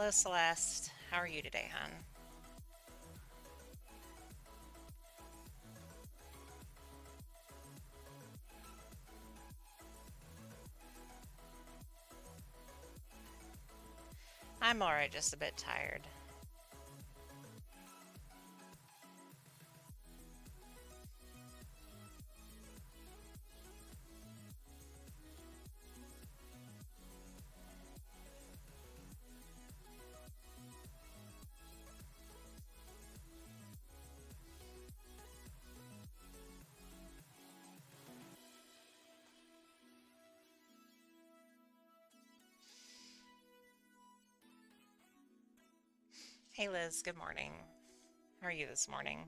Hello, Celeste. How are you today, hon? I'm alright, just a bit tired. Hey, Liz, good morning. How are you this morning?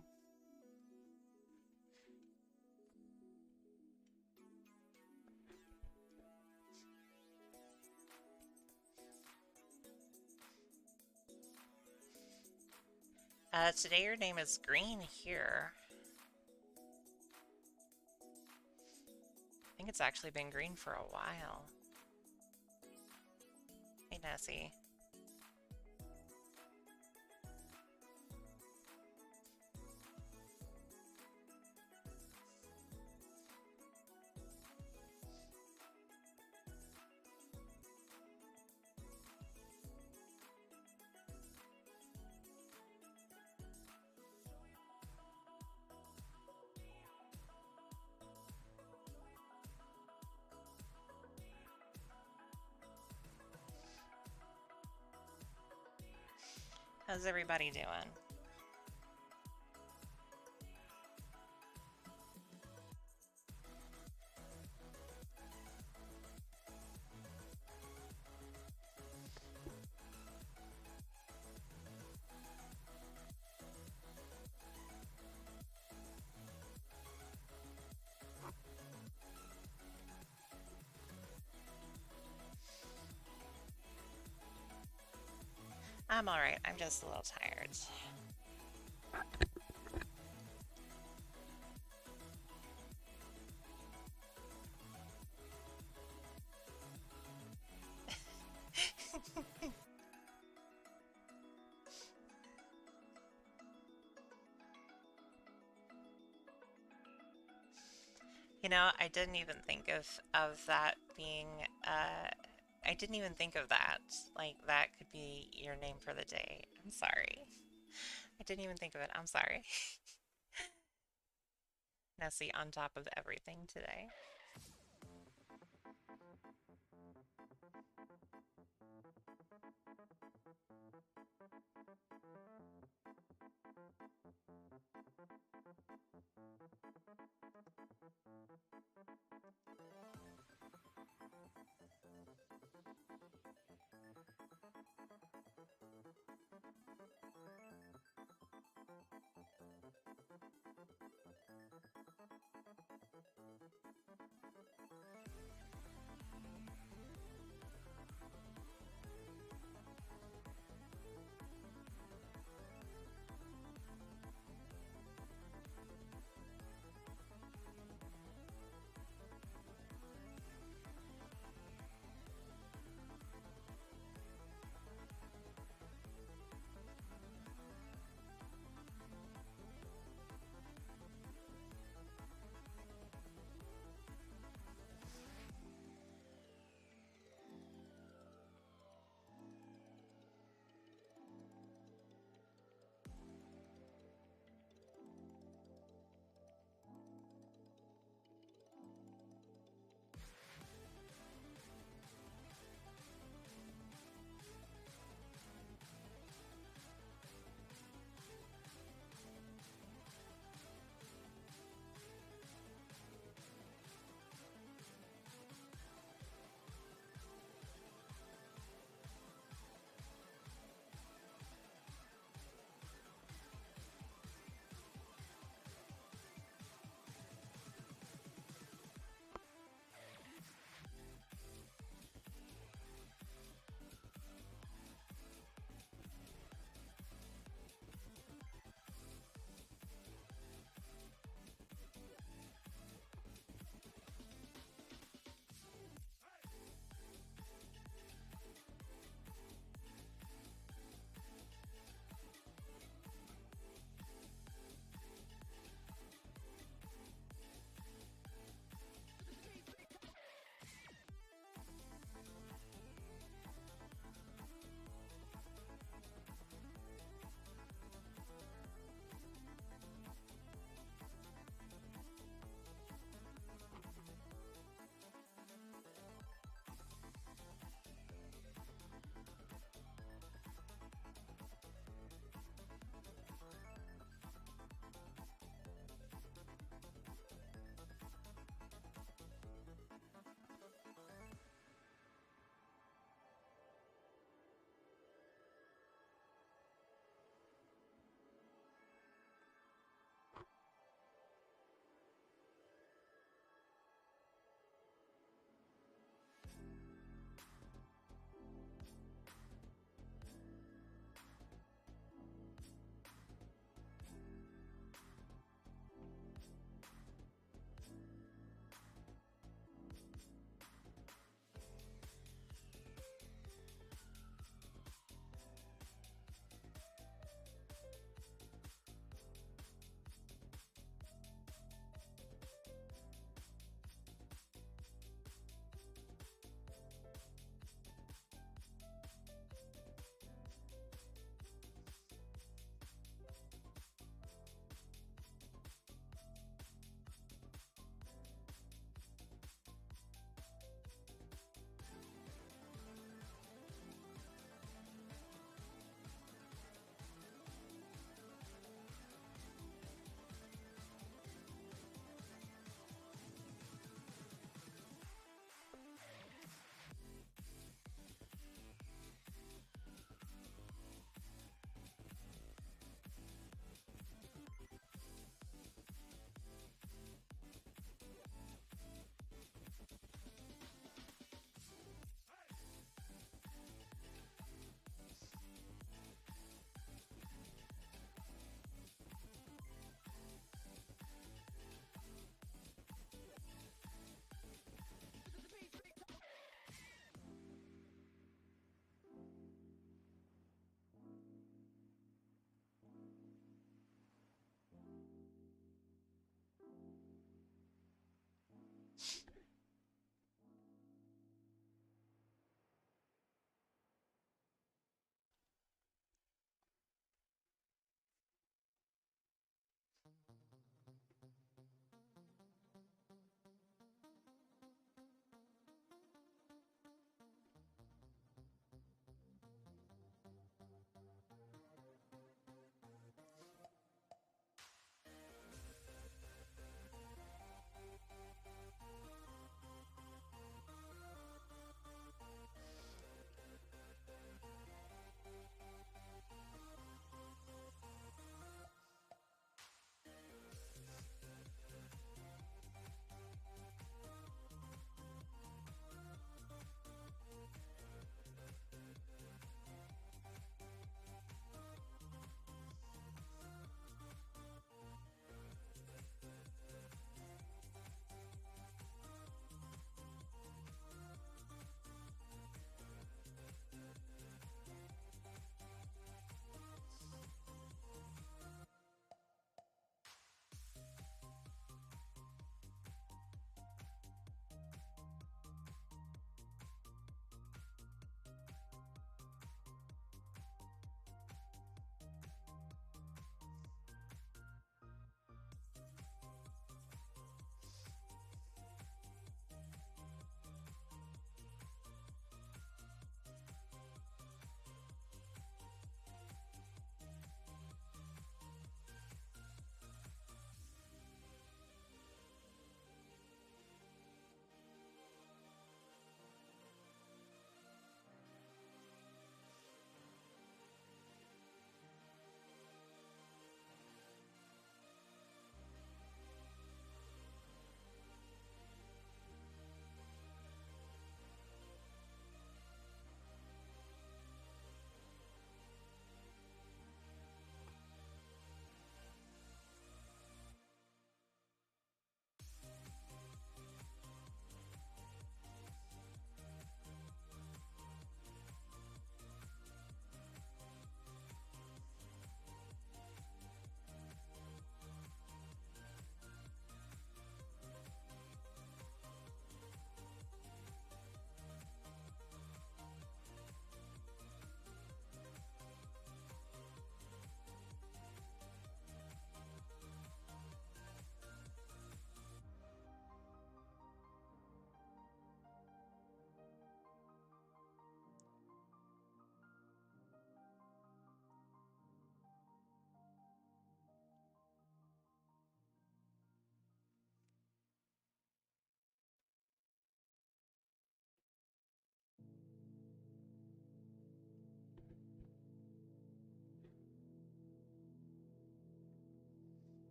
Today your name is Green here. I think it's actually been green for a while. Hey, Nessie. How's everybody doing? I'm alright, I'm just a little tired. I didn't even think of that being, I didn't even think of that. Like, that could be your name for the day. I'm sorry. I didn't even think of it. I'm sorry. Nessie on top of everything today.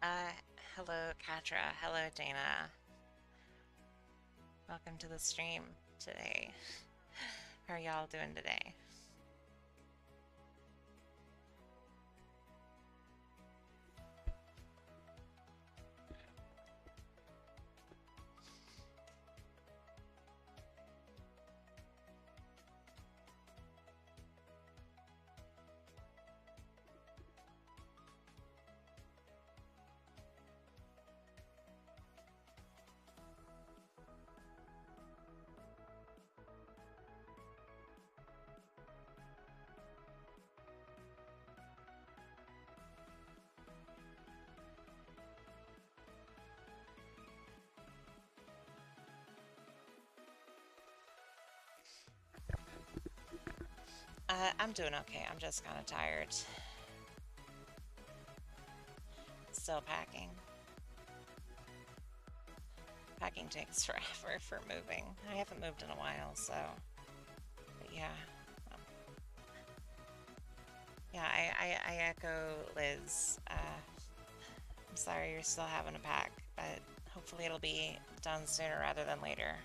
Uh, Hello, Katra. Hello, Dana. Welcome to the stream today. How are y'all doing today? I'm doing okay. I'm just kind of tired. Still packing. Packing takes forever for moving. I haven't moved in a while, so. But yeah. Um, yeah, I echo Liz. I'm sorry you're still having to pack, but hopefully it'll be done sooner rather than later.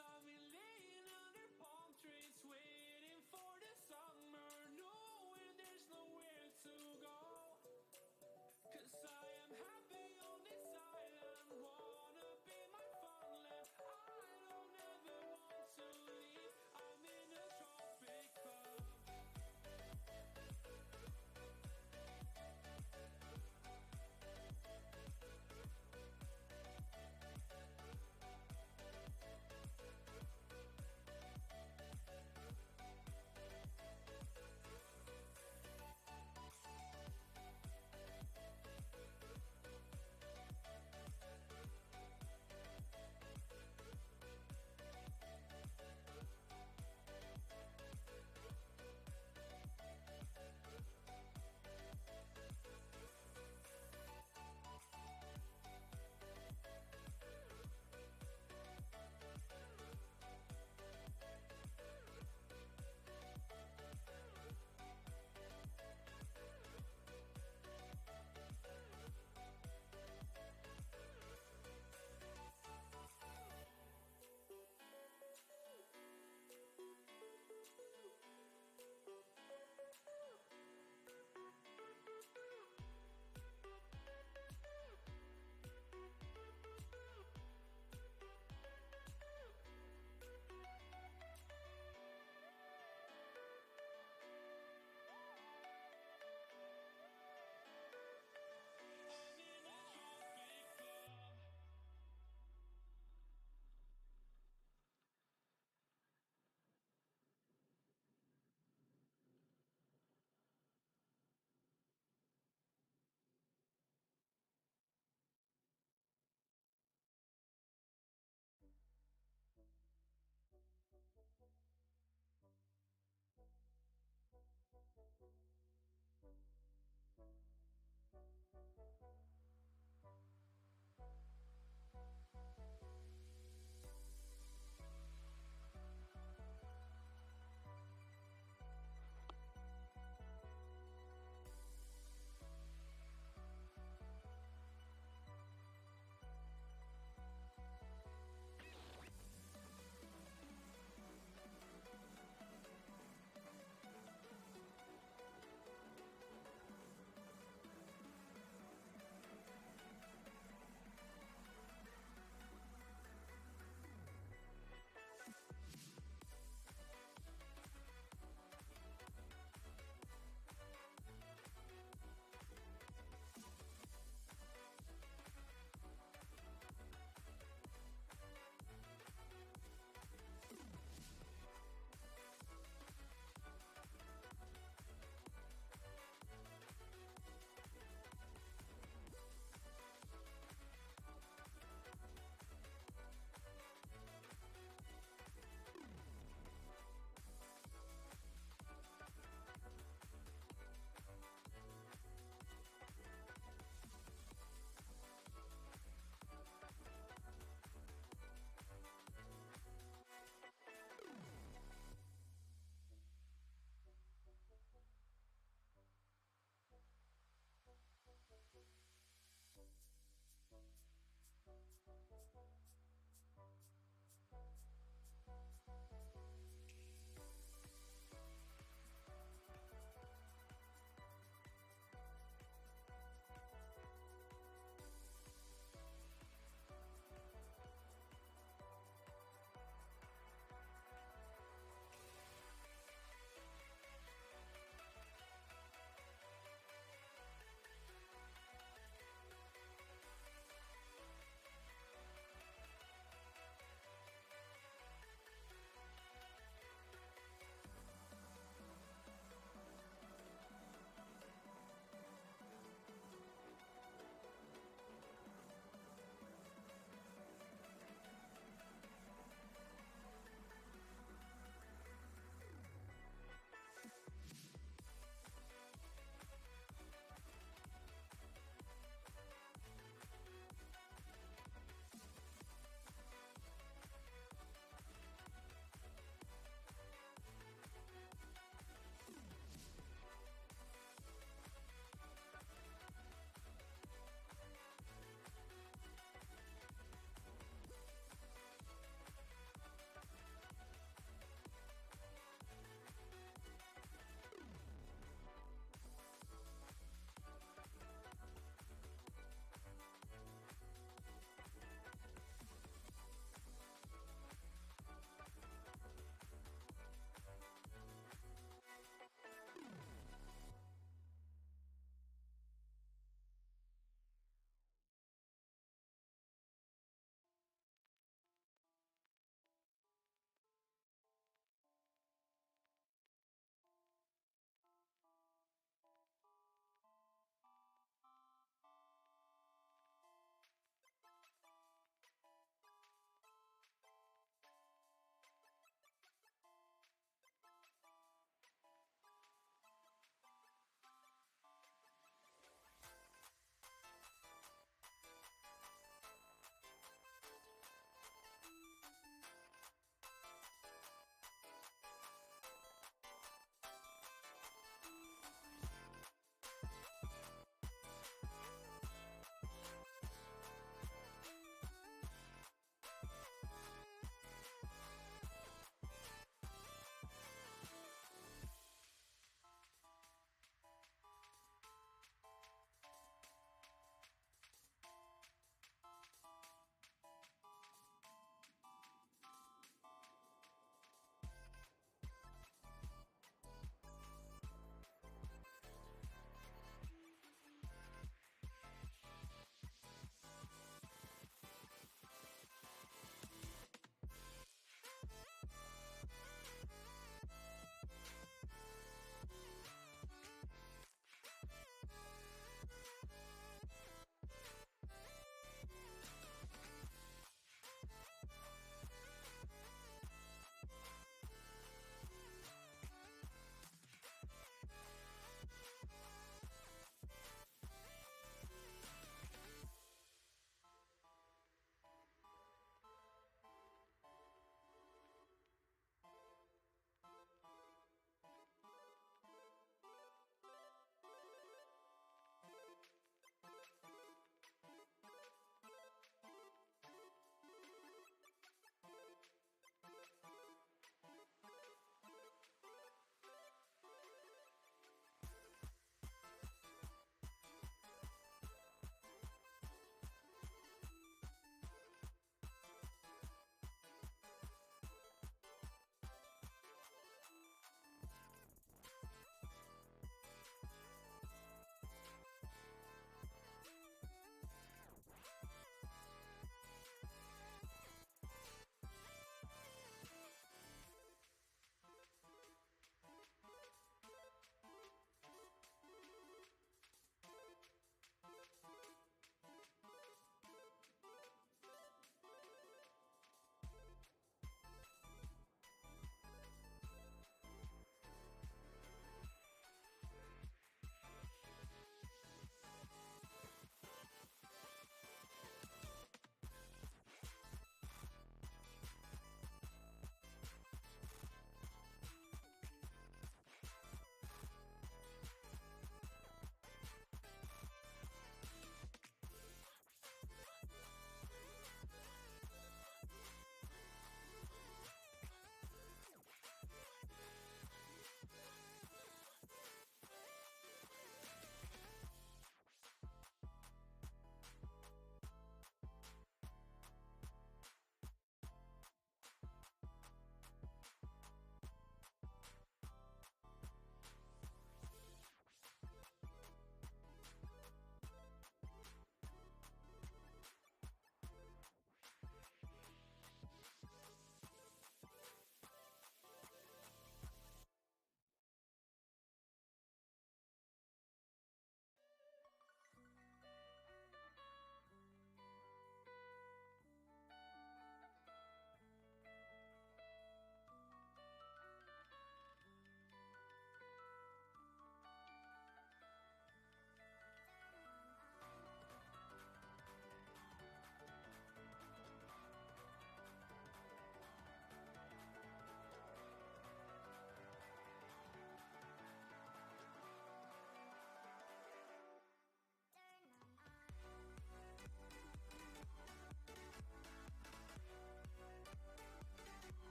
I've been laying under palm trees, waiting for the summer, knowing there's nowhere to go. 'Cause I am happy on this island, wanna be my farmland. I don't ever want to leave, I'm in a tropic club.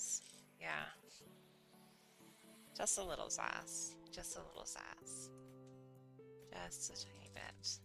sass. Yeah, just a little sass. Just a little sass. Just a tiny bit.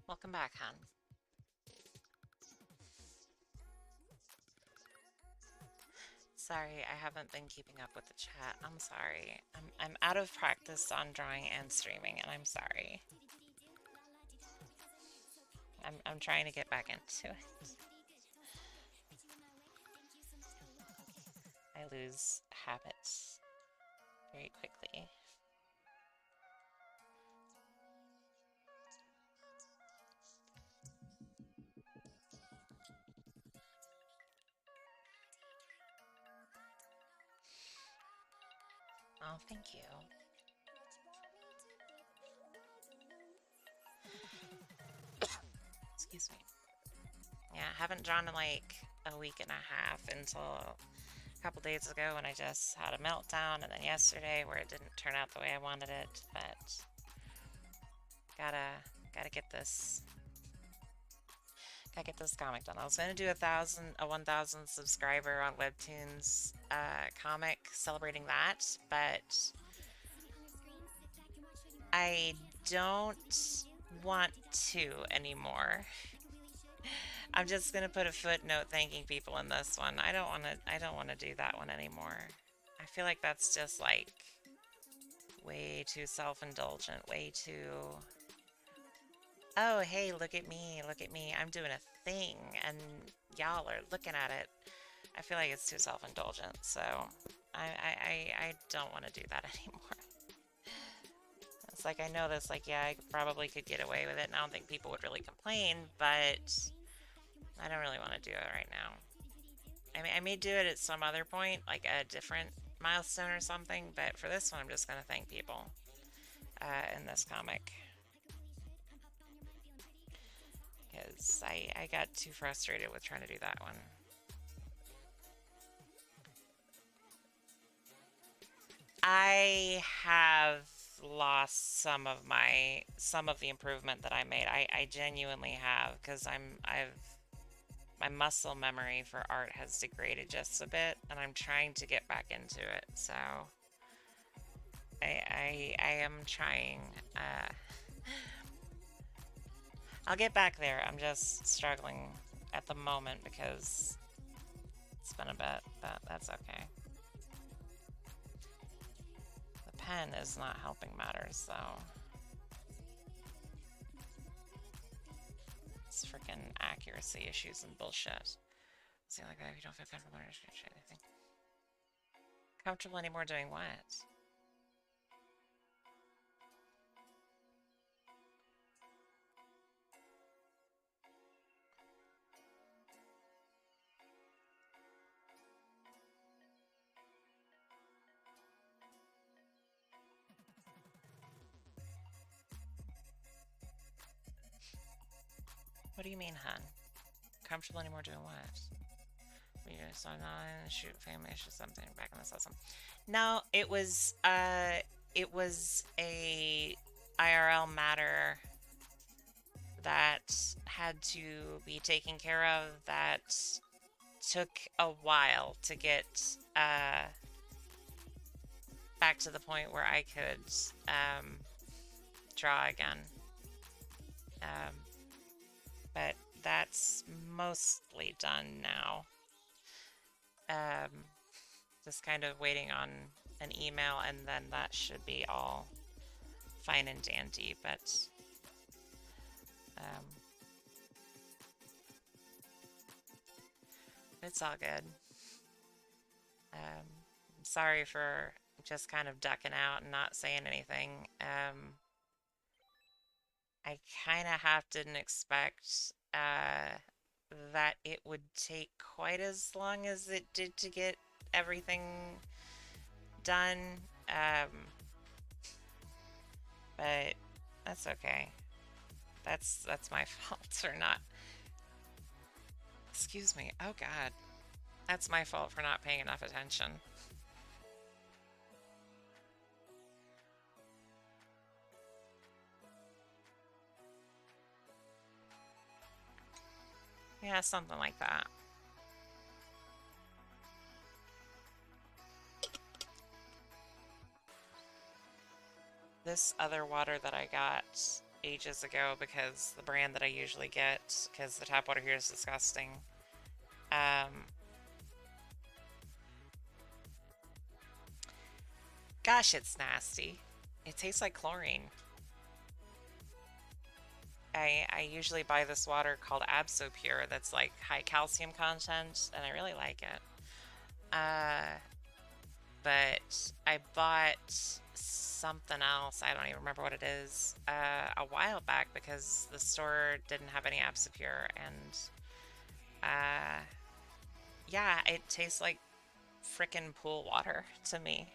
Welcome back, hon. Sorry, I haven't been keeping up with the chat. I'm sorry. I'm out of practice on drawing and streaming, and I'm sorry. I'm trying to get back into it. I lose habits very quickly. Oh, thank you. Excuse me. Yeah, I haven't drawn in like a week and a half until a couple days ago when I just had a meltdown, and then yesterday where it didn't turn out the way I wanted it, but gotta get this comic done. I was gonna do a 1,000 subscriber on Webtoons comic celebrating that, but I don't want to anymore. I'm just gonna put a footnote thanking people in this one. I don't wanna do that one anymore. I feel like that's just like way too self-indulgent, way too, oh hey, look at me, I'm doing a thing and y'all are looking at it. I feel like it's too self-indulgent, so I don't want to do that anymore. It's like, I know this, like, yeah, I probably could get away with it, and I don't think people would really complain, but I don't really want to do it right now. I mean, I may do it at some other point, like a different milestone or something, but for this one, I'm just going to thank people in this comic. Because I got too frustrated with trying to do that one. I have lost some of the improvement that I made. I genuinely have, because my muscle memory for art has degraded just a bit, and I'm trying to get back into it. So I am trying. I'll get back there. I'm just struggling at the moment because it's been a bit, but that's okay. The pen is not helping matters, so it's freaking accuracy issues and bullshit. See, like that, if you don't feel comfortable or anything. Comfortable anymore doing what? What do you mean, hun? Comfortable anymore doing what? We just on shoot family issues something back in the system. No, it was a IRL matter that had to be taken care of that took a while to get back to the point where I could draw again. But that's mostly done now. Just kind of waiting on an email, and then that should be all fine and dandy, but it's all good. Sorry for just kind of ducking out and not saying anything. I kind of didn't expect that it would take quite as long as it did to get everything done. But that's okay. That's my fault or not. Excuse me. Oh God. That's my fault for not paying enough attention. Yeah, something like that. This other water that I got ages ago because the brand that I usually get, because the tap water here is disgusting. Um, Gosh, it's nasty. It tastes like chlorine. I usually buy this water called Absopure that's like high calcium content, and I really like it. Uh, but I bought something else, I don't even remember what it is, a while back because the store didn't have any Absopure, and uh, yeah, it tastes like frickin' pool water to me.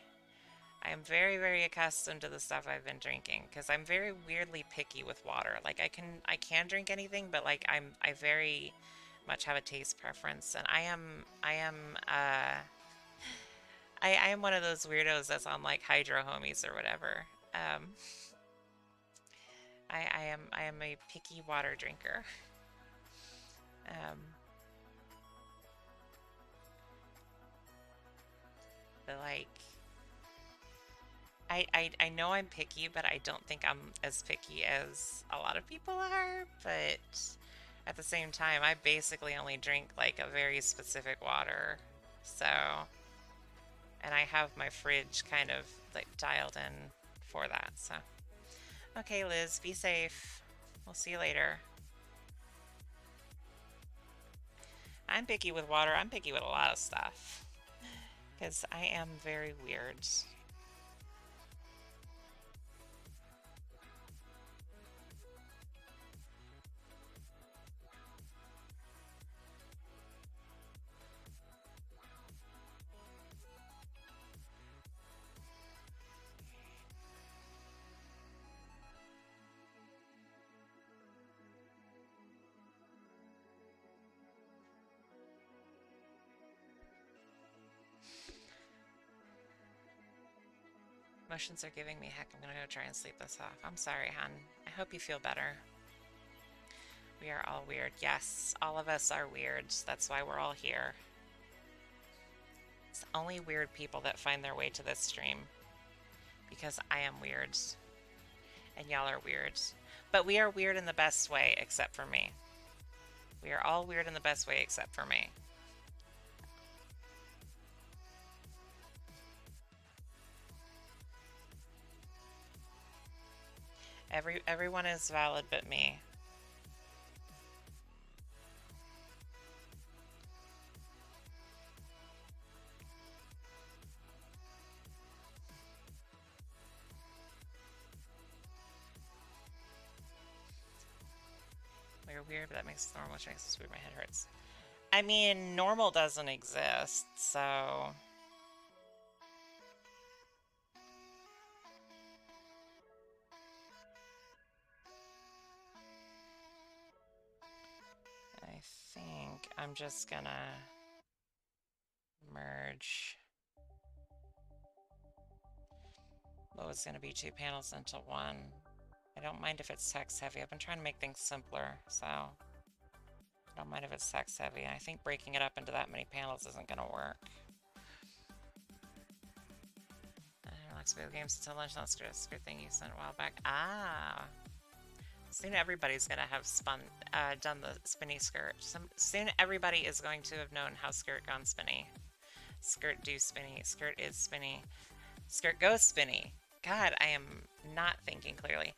I am very, very accustomed to the stuff I've been drinking because I'm very weirdly picky with water. Like I can drink anything, but like I very much have a taste preference, and I am one of those weirdos that's on like Hydro Homies or whatever. Um, I am a picky water drinker. Um, but like I know I'm picky, but I don't think I'm as picky as a lot of people are. But at the same time, I basically only drink like a very specific water. So, and I have my fridge kind of like dialed in for that. So, okay, Liz, be safe. We'll see you later. I'm picky with water. I'm picky with a lot of stuff because I am very weird. Emotions are giving me heck. I'm gonna go try and sleep this off. I'm sorry, hon. I hope you feel better. We are all weird. Yes, all of us are weird. That's why we're all here. It's only weird people that find their way to this stream. Because I am weird. And y'all are weird. But we are weird in the best way, except for me. We are all weird in the best way, except for me. Everyone is valid but me. We're weird, but that makes us normal, which makes us weird. My head hurts. I mean, normal doesn't exist, so... I think I'm just gonna merge what was gonna be two panels into one. I don't mind if it's text heavy. I've been trying to make things simpler, so I don't mind if it's text heavy. I think breaking it up into that many panels isn't gonna work. I don't like to play the games until lunch. That's good. That's a good thing you sent a while back. Ah. Soon everybody's gonna have done the spinny skirt. Soon everybody is going to have known how skirt gone spinny. Skirt do spinny. Skirt is spinny. Skirt goes spinny. God, I am not thinking clearly.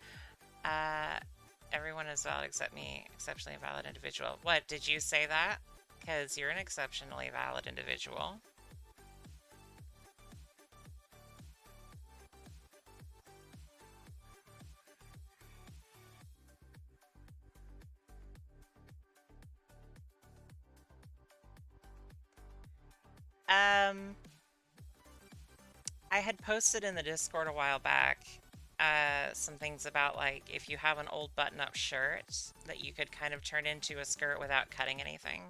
Everyone is valid except me. Exceptionally valid individual. What, did you say that? Because you're an exceptionally valid individual. Um, I had posted in the Discord a while back some things about like if you have an old button-up shirt that you could kind of turn into a skirt without cutting anything.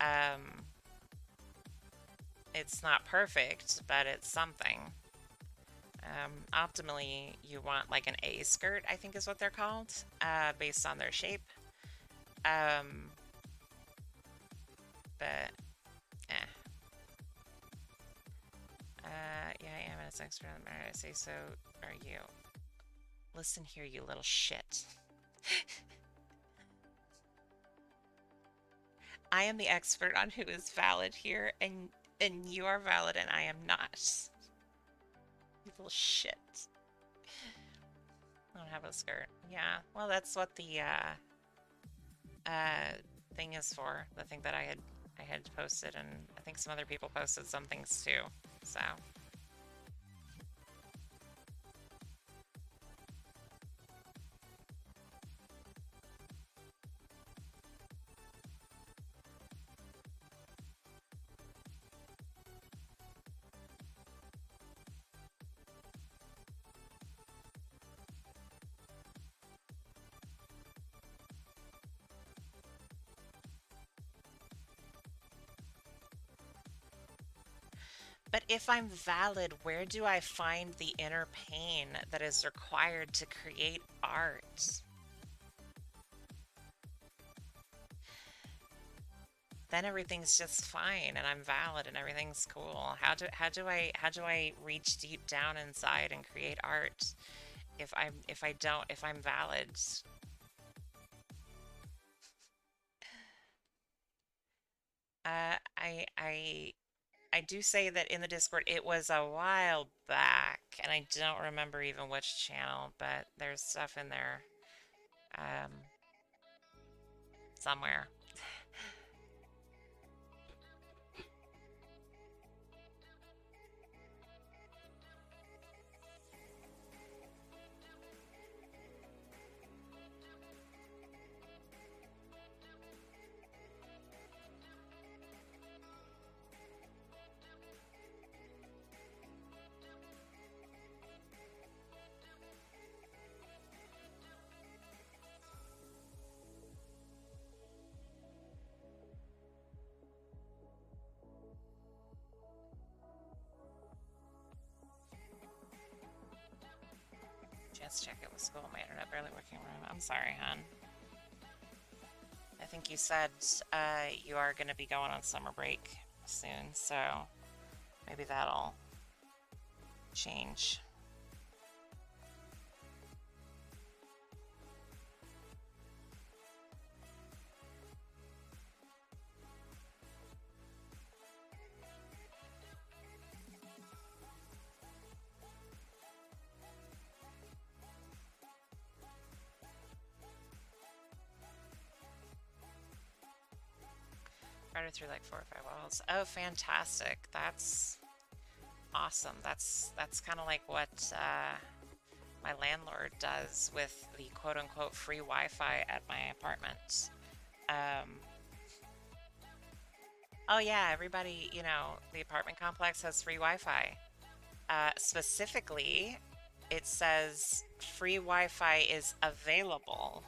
Um, it's not perfect, but it's something. Optimally, you want like an A skirt, I think is what they're called, based on their shape. Um, but, eh. Yeah, I am an expert on the matter. I say so are you. Listen here, you little shit. I am the expert on who is valid here, and you are valid, and I am not. You little shit. I don't have a skirt. Yeah, well, that's what the uh, thing is for. The thing that I had posted, and I think some other people posted some things too. So. But if I'm valid, where do I find the inner pain that is required to create art? Then everything's just fine and I'm valid and everything's cool. How do I reach deep down inside and create art if I'm valid? I do say that in the Discord it was a while back and I don't remember even which channel, but there's stuff in there um somewhere. Just check it with school. My internet barely working room. I'm sorry, hon. I think you said you are going to be going on summer break soon, so maybe that'll change. Routed through like 4 or 5 walls. Oh, fantastic! That's awesome. That's kind of like what my landlord does with the quote-unquote free Wi-Fi at my apartment. Um, oh yeah, everybody, the apartment complex has free Wi-Fi. Specifically, it says free Wi-Fi is available.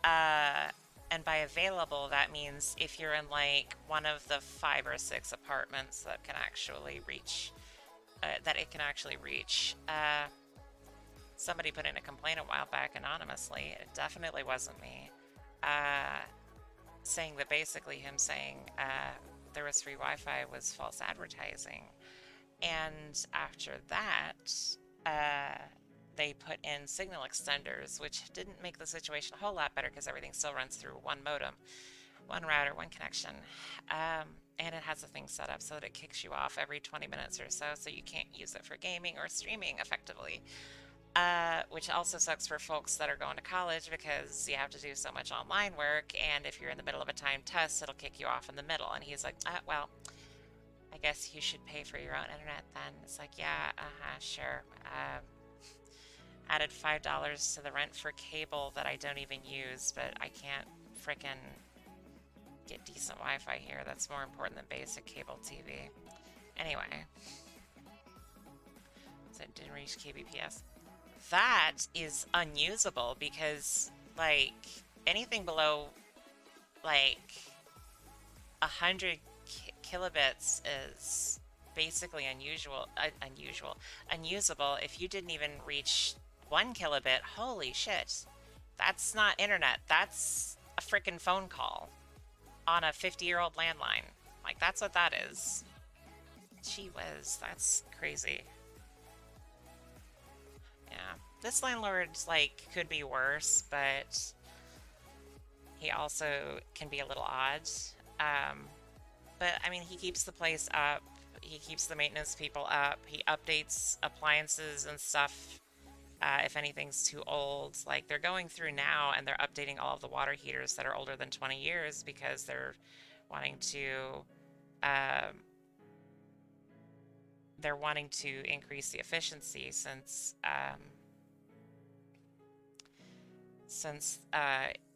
Uh, and by available, that means if you're in like one of the 5 or 6 apartments that can actually reach, that it can actually reach. Somebody put in a complaint a while back anonymously. It definitely wasn't me. Saying that basically him saying there was free Wi-Fi was false advertising. And after that, uh, they put in signal extenders, which didn't make the situation a whole lot better because everything still runs through one modem, one router, one connection. And it has a thing set up so that it kicks you off every 20 minutes or so you can't use it for gaming or streaming effectively. Which also sucks for folks that are going to college because you have to do so much online work, and if you're in the middle of a timed test, it'll kick you off in the middle. And he's like, well, I guess you should pay for your own internet then. It's like, yeah, sure. Added $5 to the rent for cable that I don't even use, but I can't frickin' get decent Wi-Fi here. That's more important than basic cable TV. Anyway, so it didn't reach kbps. That is unusable because, like, anything below, like, 100 kilobits is basically unusable. If you didn't even reach 1 kilobit, holy shit. That's not internet. That's a freaking phone call on a 50-year-old landline. Like, that's what that is. Gee whiz, that's crazy. Yeah. this landlord's like could be worse, but he also can be a little odd. Um, but I mean, he keeps the place up. He keeps the maintenance people up. He updates appliances and stuff if anything's too old. Like they're going through now and they're updating all of the water heaters that are older than 20 years because wanting to um, they're wanting to increase the efficiency since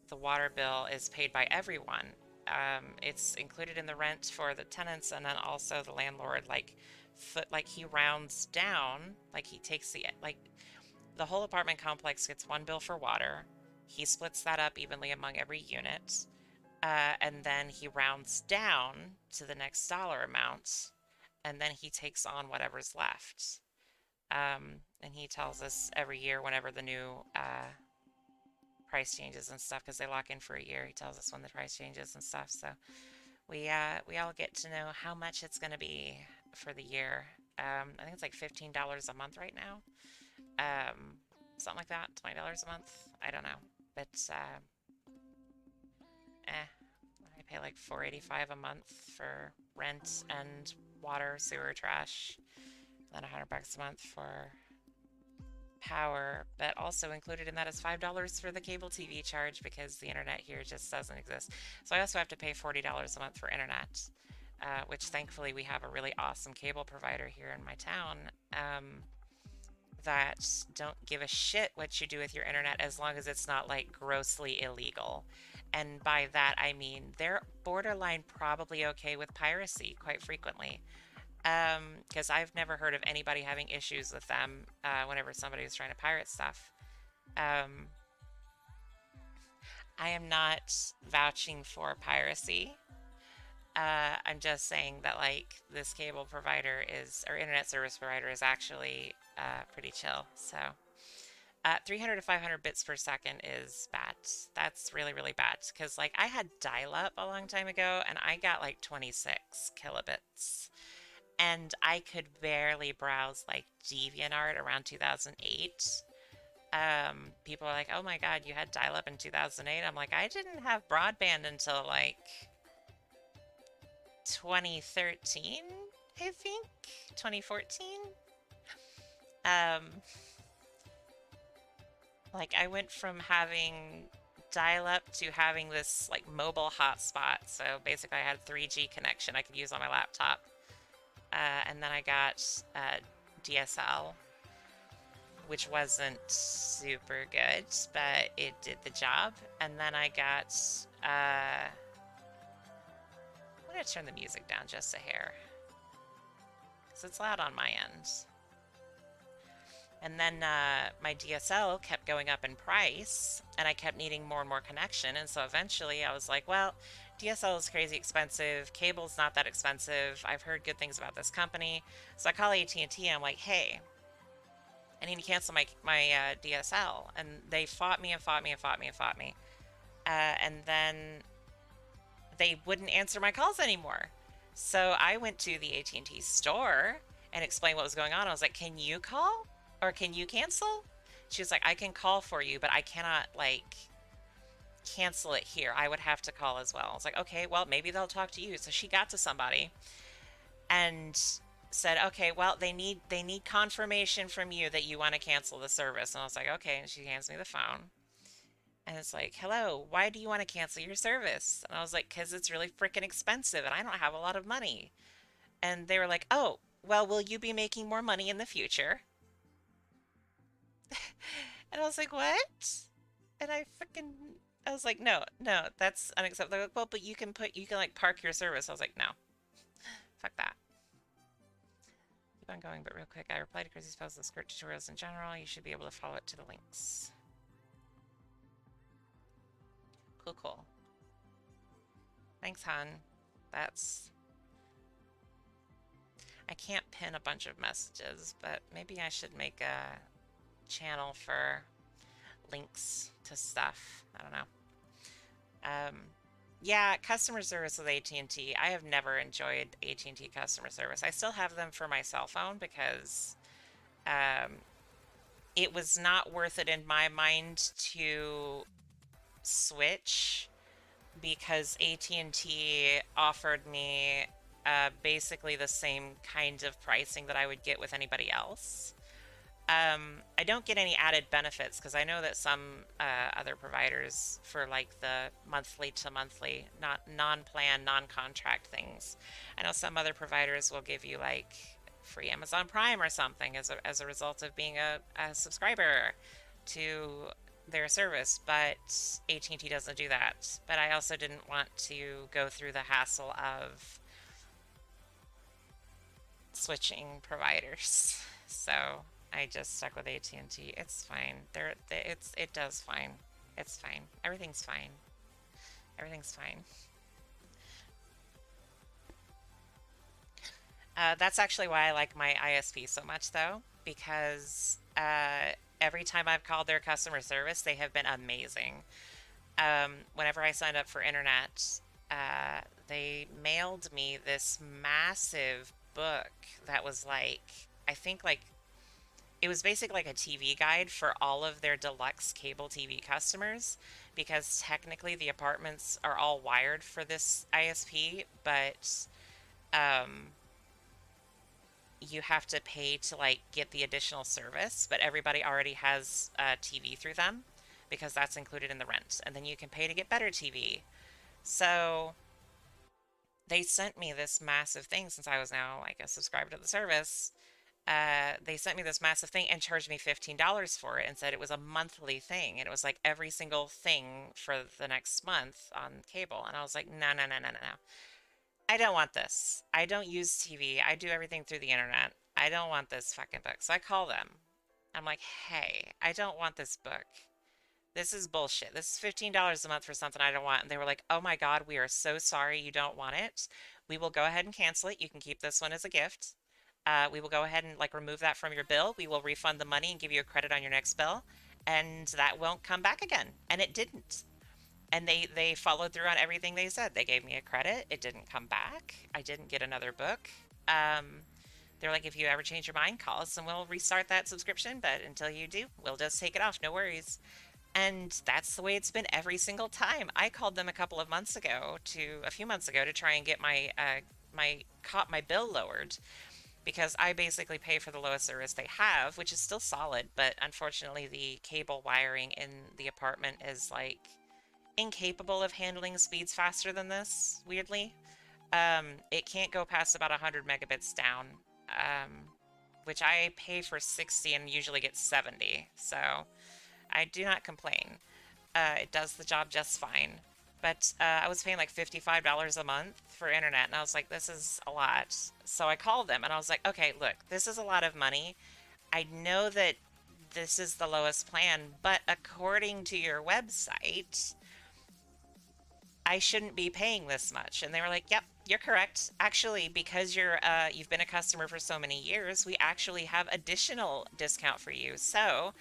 the water bill is paid by everyone. It's included in the rent for the tenants, and then also the landlord like he rounds down, like he takes the whole apartment complex gets one bill for water. He splits that up evenly among every unit, and then he rounds down to the next dollar amount, and then he takes on whatever's left. And he tells us every year whenever the new price changes and stuff, because they lock in for a year. He tells us when the price changes and stuff. So we all get to know how much it's going to be for the year. I think it's like $15 a month right now. Something like that, $20 a month. I don't know, but I pay like $4.85 a month for rent and water, sewer, trash, then $100 a month for power, but also included in that is $5 for the cable TV charge because the internet here just doesn't exist. So I also have to pay $40 a month for internet, which thankfully we have a really awesome cable provider here in my town that don't give a shit what you do with your internet as long as it's not like grossly illegal. And by that I mean they're borderline probably okay with piracy quite frequently. Because I've never heard of anybody having issues with them whenever somebody is trying to pirate stuff. Um, I am not vouching for piracy. I'm just saying that like this cable provider is, or internet service provider is actually pretty chill. So 300 to 500 bits per second is bad. That's really, really bad. Because like I had dial-up a long time ago and I got like 26 kilobits. And I could barely browse like DeviantArt around 2008. People are like, "Oh my God, you had dial-up in 2008." I'm like, I didn't have broadband until like 2013, I think, 2014. Um, like I went from having dial-up to having this like mobile hotspot. So basically, I had 3G connection I could use on my laptop. And then I got DSL, which wasn't super good, but it did the job. And then I got, I'm gonna turn the music down just a hair, because it's loud on my end. And then my DSL kept going up in price, and I kept needing more and more connection. And so eventually I was like, well, DSL is crazy expensive. Cable's not that expensive. I've heard good things about this company. So I call AT&T. I'm like, hey, I need to cancel my DSL. And they fought me and fought me and fought me and fought me. And then they wouldn't answer my calls anymore. So I went to the AT&T store and explained what was going on. I was like, can you call? Or can you cancel? She was like, I can call for you, but I cannot, like, cancel it here. I would have to call as well. I was like, okay, well, maybe they'll talk to you. So she got to somebody and said, okay, well, they need confirmation from you that you want to cancel the service. And I was like, okay. And she hands me the phone. And it's like, hello, why do you want to cancel your service? And I was like, because it's really freaking expensive and I don't have a lot of money. And they were like, oh, well, will you be making more money in the future? And I was like, what? And I was like, no, no, that's unacceptable. They're like, well, but you can like park your service. I was like, no, fuck that. Keep on going, but real quick, I replied to Chrissy's post with skirt tutorials in general. You should be able to follow it to the links. Cool, cool. Thanks, hon. I can't pin a bunch of messages, but maybe I should make a channel for links to stuff. I don't know. Yeah, customer service with AT&T. I have never enjoyed AT&T customer service. I still have them for my cell phone because it was not worth it in my mind to switch because AT&T offered me basically the same kind of pricing that I would get with anybody else. I don't get any added benefits because I know that some other providers for like the monthly to monthly, not non-plan, non-contract things. I know some other providers will give you like free Amazon Prime or something as a result of being a subscriber to their service, but AT&T doesn't do that. But I also didn't want to go through the hassle of switching providers. So I just stuck with AT&T. It's fine. It does fine. It's fine. Everything's fine. Everything's fine. That's actually why I like my ISP so much, though, because every time I've called their customer service, they have been amazing. Whenever I signed up for internet, they mailed me this massive book that was like, I think like it was basically like a TV guide for all of their deluxe cable TV customers because technically the apartments are all wired for this ISP, but um, you have to pay to like get the additional service, but everybody already has TV through them because that's included in the rent. And then you can pay to get better TV. So they sent me this massive thing since I was now like a subscriber to the service. They sent me this massive thing and charged me $15 for it and said it was a monthly thing. And it was like every single thing for the next month on cable. And I was like, no, no, no, no, no, no. I don't want this. I don't use TV. I do everything through the internet. I don't want this fucking book. So I call them. I'm like, hey, I don't want this book. This is bullshit. This is $15 a month for something I don't want. And they were like, oh my God, we are so sorry you don't want it. We will go ahead and cancel it. You can keep this one as a gift. We will go ahead and like remove that from your bill. We will refund the money and give you a credit on your next bill. And that won't come back again. And it didn't. And they followed through on everything they said. They gave me a credit. It didn't come back. I didn't get another book. They're like, if you ever change your mind, call us and we'll restart that subscription. But until you do, we'll just take it off. No worries. And that's the way it's been every single time. I called them a few months ago, to try and get my bill lowered because I basically pay for the lowest service they have, which is still solid, but unfortunately the cable wiring in the apartment is like incapable of handling speeds faster than this, weirdly. It can't go past about 100 megabits down, um, which I pay for 60 and usually get 70, so I do not complain. It does the job just fine. But I was paying like $55 a month for internet, and I was like, this is a lot. So I called them and I was like, okay, look, this is a lot of money. I know that this is the lowest plan, but according to your website, I shouldn't be paying this much. And they were like, yep, you're correct. Actually, because you've been a customer for so many years, we actually have additional discount for you. So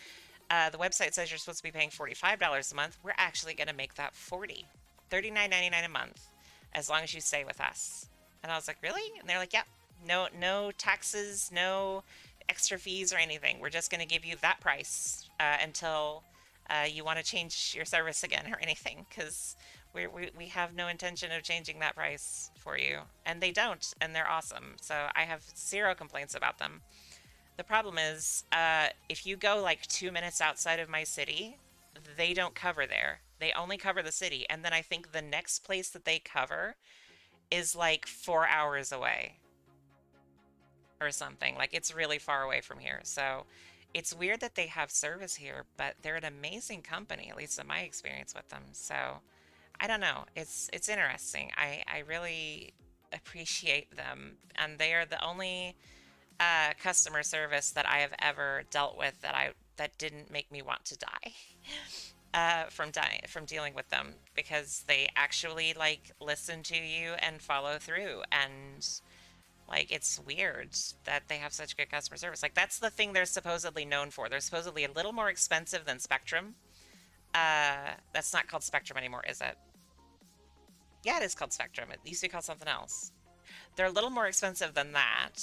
the website says you're supposed to be paying $45 a month. We're actually going to make that 40, $39.99 a month, as long as you stay with us. And I was like, really? And they're like, yeah, no taxes, no extra fees or anything. We're just going to give you that price until you want to change your service again or anything, because we have no intention of changing that price for you. And they don't, and they're awesome. So I have zero complaints about them. The problem is, if you go like 2 minutes outside of my city, they don't cover there. They only cover the city. And then I think the next place that they cover is like 4 hours away or something. Like it's really far away from here. So it's weird that they have service here, but they're an amazing company, at least in my experience with them. So I don't know. It's interesting. I really appreciate them, and they are the only customer service that I have ever dealt with that didn't make me want to die from dealing with them, because they actually like listen to you and follow through. And like it's weird that they have such good customer service. Like that's the thing they're supposedly known for. They're supposedly a little more expensive than Spectrum. That's not called Spectrum anymore, is it? Yeah, it is called Spectrum. It used to be called something else. They're a little more expensive than that,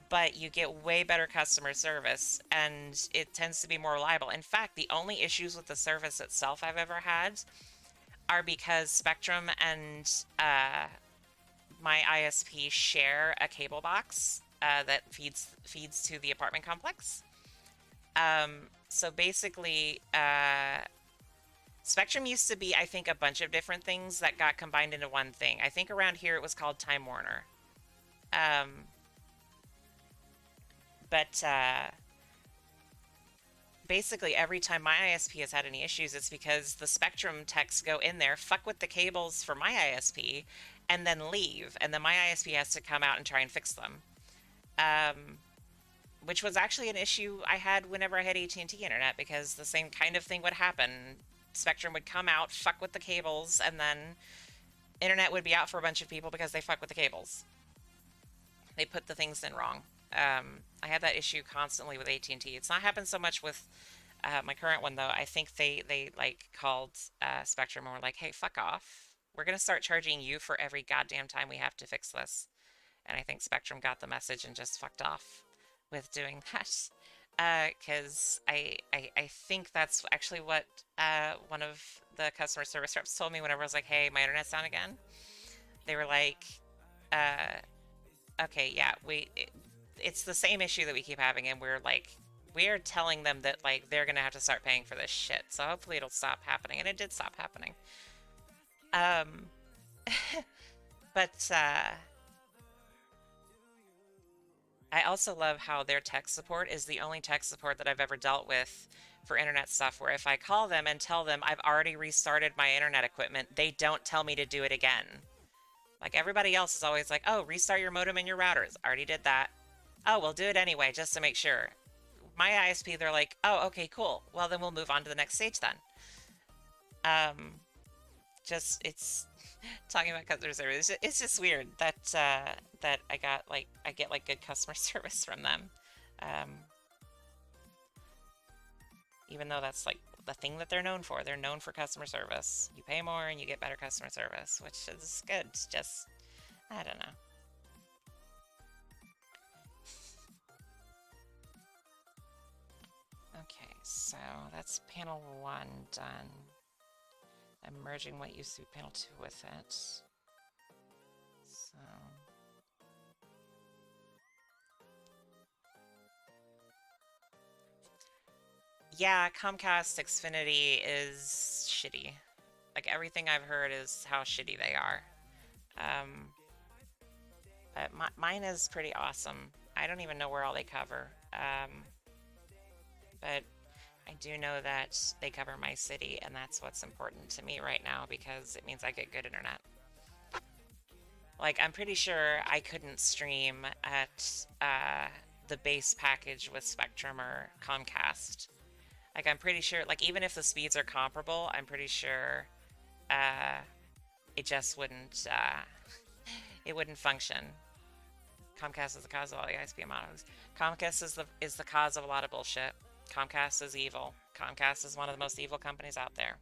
but you get way better customer service and it tends to be more reliable. In fact, the only issues with the service itself I've ever had are because Spectrum and my ISP share a cable box that feeds to the apartment complex. So basically, Spectrum used to be, I think, a bunch of different things that got combined into one thing. I think around here it was called Time Warner. Um, but basically, every time my ISP has had any issues, it's because the Spectrum techs go in there, fuck with the cables for my ISP, and then leave. And then my ISP has to come out and try and fix them. Um, which was actually an issue I had whenever I had AT&T internet because the same kind of thing would happen. Spectrum would come out, fuck with the cables, and then internet would be out for a bunch of people because they fuck with the cables. They put the things in wrong. I had that issue constantly with AT&T. It's not happened so much with my current one though. I think they like called Spectrum and were like, "Hey, fuck off. We're gonna start charging you for every goddamn time we have to fix this." And I think Spectrum got the message and just fucked off with doing that. Because I think that's actually what one of the customer service reps told me whenever I was like, "Hey, my internet's down again." They were like, uh, "Okay, yeah, it's the same issue that we keep having," and we're like, we're telling them that like they're gonna have to start paying for this shit. So hopefully it'll stop happening, and it did stop happening. Um, but I also love how their tech support is the only tech support that I've ever dealt with for internet stuff where if I call them and tell them I've already restarted my internet equipment, they don't tell me to do it again. Like everybody else is always like, "Oh, restart your modem and your routers." Already did that. "Oh, we'll do it anyway just to make sure." My ISP, they're like, "Oh, okay, cool. Well, then we'll move on to the next stage then." Um, just it's talking about customer service. It's just weird that that I get like good customer service from them. Um, even though that's like the thing that they're known for. They're known for customer service. You pay more and you get better customer service, which is good. It's just, I don't know. Okay, so that's panel one done. I'm merging what used to be panel two with it. So, yeah, Comcast Xfinity is shitty. Like everything I've heard is how shitty they are. Um, but mine is pretty awesome. I don't even know where all they cover. But I do know that they cover my city, and that's what's important to me right now because it means I get good internet. Like, I'm pretty sure I couldn't stream at the base package with Spectrum or Comcast. Like, I'm pretty sure, like, even if the speeds are comparable, I'm pretty sure uh, it just wouldn't, it wouldn't function. Comcast is the cause of all the ISP models. Comcast is the cause of a lot of bullshit. Comcast is evil. Comcast is one of the most evil companies out there.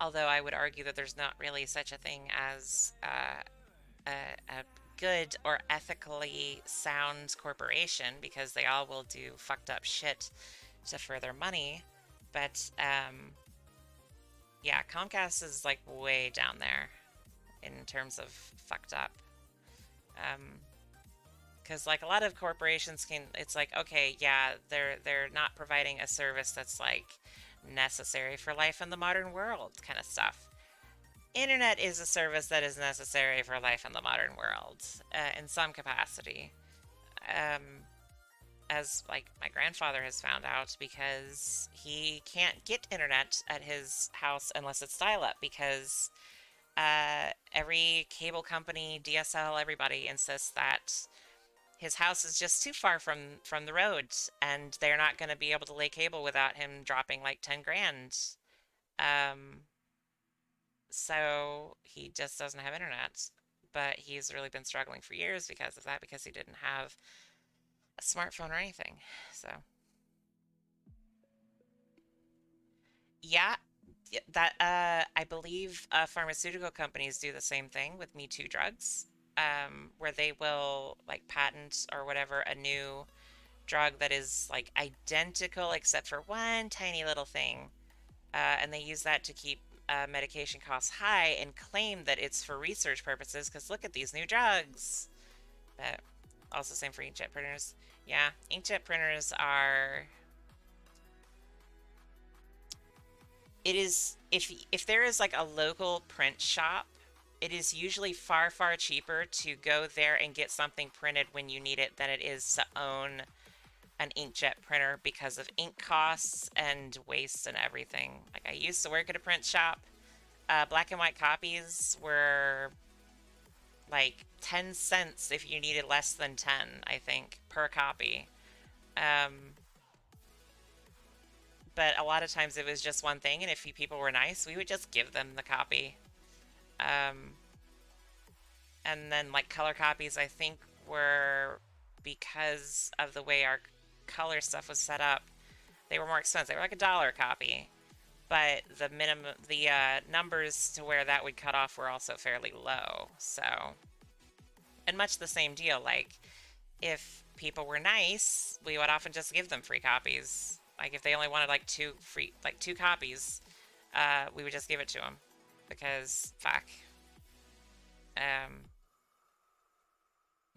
Although I would argue that there's not really such a thing as a good or ethically sound corporation because they all will do fucked up shit to further money. But yeah, Comcast is like way down there in terms of fucked up. Because like a lot of corporations can, it's like okay, yeah, they're not providing a service that's like necessary for life in the modern world kind of stuff. Internet is a service that is necessary for life in the modern world in some capacity. Um, as like my grandfather has found out because he can't get internet at his house unless it's dial up because every cable company, DSL, everybody insists that his house is just too far from the road and they're not going to be able to lay cable without him dropping like 10 grand. Um, so he just doesn't have internet. But he's really been struggling for years because of that, because he didn't have a smartphone or anything. So, yeah, that I believe pharmaceutical companies do the same thing with Me Too drugs. where they will like patent or whatever a new drug that is like identical except for one tiny little thing, and they use that to keep medication costs high and claim that it's for research purposes because look at these new drugs. But also same for inkjet printers. Yeah, inkjet printers are. It is if there is like a local print shop, it is usually far far cheaper to go there and get something printed when you need it than it is to own an inkjet printer because of ink costs and waste and everything. Like I used to work at a print shop. Black and white copies were like 10 cents if you needed less than 10, I think, per copy. Um, but a lot of times it was just one thing, and if people were nice, we would just give them the copy. Um, and then, like, color copies, I think, were because of the way our color stuff was set up, they were more expensive. They were like $1 a copy. But the minimum, the numbers to where that would cut off were also fairly low. So, and much the same deal. Like, if people were nice, we would often just give them free copies. Like if they only wanted like two copies, we would just give it to them because fuck. Um,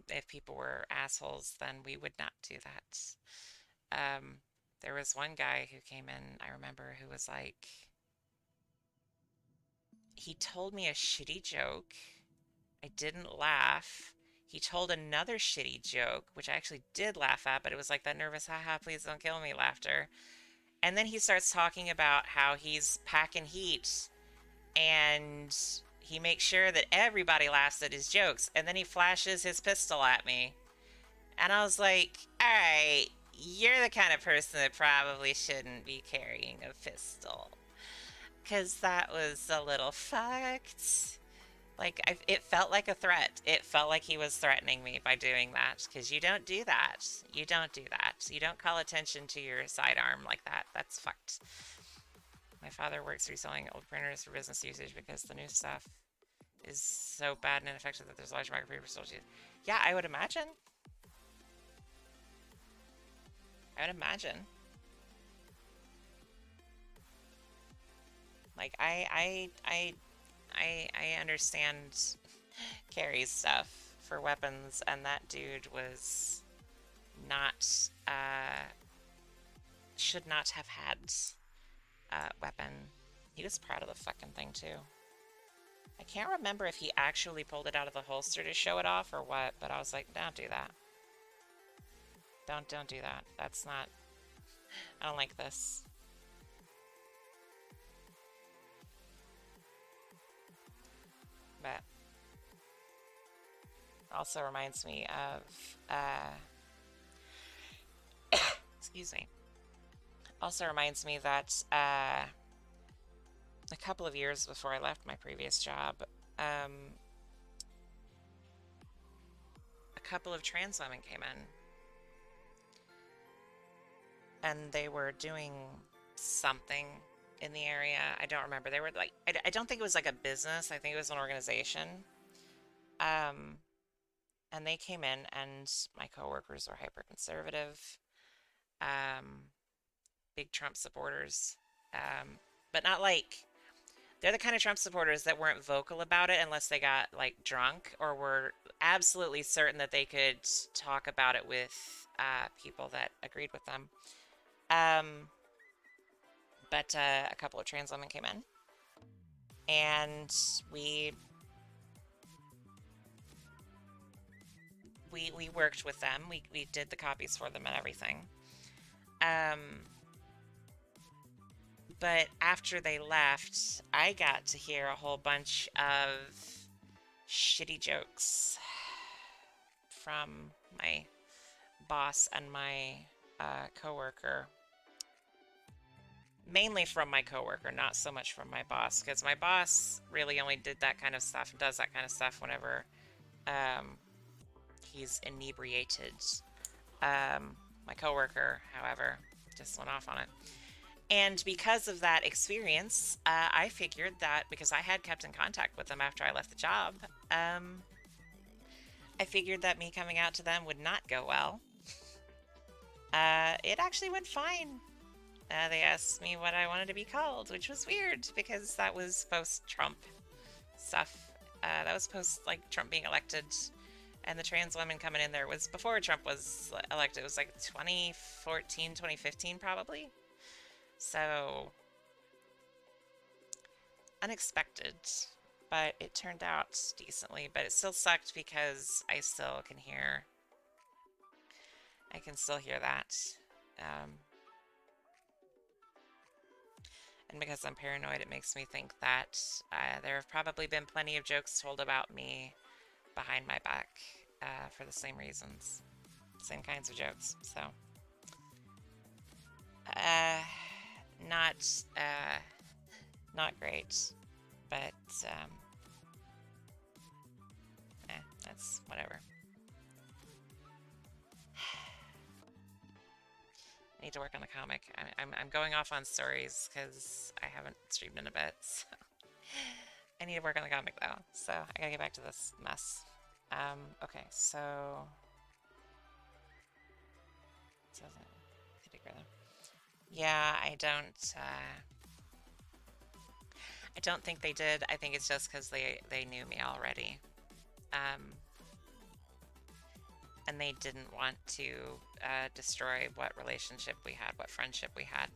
if people were assholes, then we would not do that. Um, there was one guy who came in, I remember, who was like, he told me a shitty joke. I didn't laugh. He told another shitty joke, which I actually did laugh at, but it was like that nervous, haha, please don't kill me laughter. And then he starts talking about how he's packing heat and he makes sure that everybody laughs at his jokes. And then he flashes his pistol at me. And I was like, all right, you're the kind of person that probably shouldn't be carrying a pistol. Because that was a little fucked. Like, it felt like a threat. It felt like he was threatening me by doing that. Because you don't do that. You don't do that. You don't call attention to your sidearm like that. That's fucked. My father works reselling old printers for business usage because the new stuff is so bad and ineffective that there's a large market for still used. Yeah, I would imagine. I would imagine. Like, I understand Carrie's stuff for weapons, and that dude was not, should not have had a weapon. He was proud of the fucking thing, too. I can't remember if he actually pulled it out of the holster to show it off or what, but I was like, don't do that. Don't do that. That's not, I don't like this. But also reminds me of, excuse me. Also reminds me that a couple of years before I left my previous job, a couple of trans women came in. And they were doing something in the area. I don't remember. They were like, I don't think it was like a business. I think it was an organization. Um, and they came in, and my coworkers were hyper conservative, big Trump supporters, but not like they're the kind of Trump supporters that weren't vocal about it unless they got like drunk or were absolutely certain that they could talk about it with people that agreed with them. Um, but a couple of trans women came in, and we worked with them. We did the copies for them and everything. Um, but after they left, I got to hear a whole bunch of shitty jokes from my boss and my coworker. Mainly from my coworker, not so much from my boss, because my boss really only did that kind of stuff and does that kind of stuff whenever he's inebriated. My coworker, however, just went off on it. And because of that experience, I figured that because I had kept in contact with them after I left the job, I figured that me coming out to them would not go well. It actually went fine. They asked me what I wanted to be called, which was weird because that was post-Trump stuff. That was post like Trump being elected, and the trans women coming in there was before Trump was elected. It was like 2014, 2015 probably. So unexpected, but it turned out decently. But it still sucked because I can still hear that. Um, and because I'm paranoid, it makes me think that there have probably been plenty of jokes told about me behind my back for the same reasons, same kinds of jokes. So, uh, not uh, not great, but that's whatever. I need to work on the comic. I'm going off on stories because I haven't streamed in a bit. So. I need to work on the comic though, so I gotta get back to this mess. Okay, so yeah, I don't think they did. I think it's just because they knew me already, um, and they didn't want to destroy what relationship we had, what friendship we had.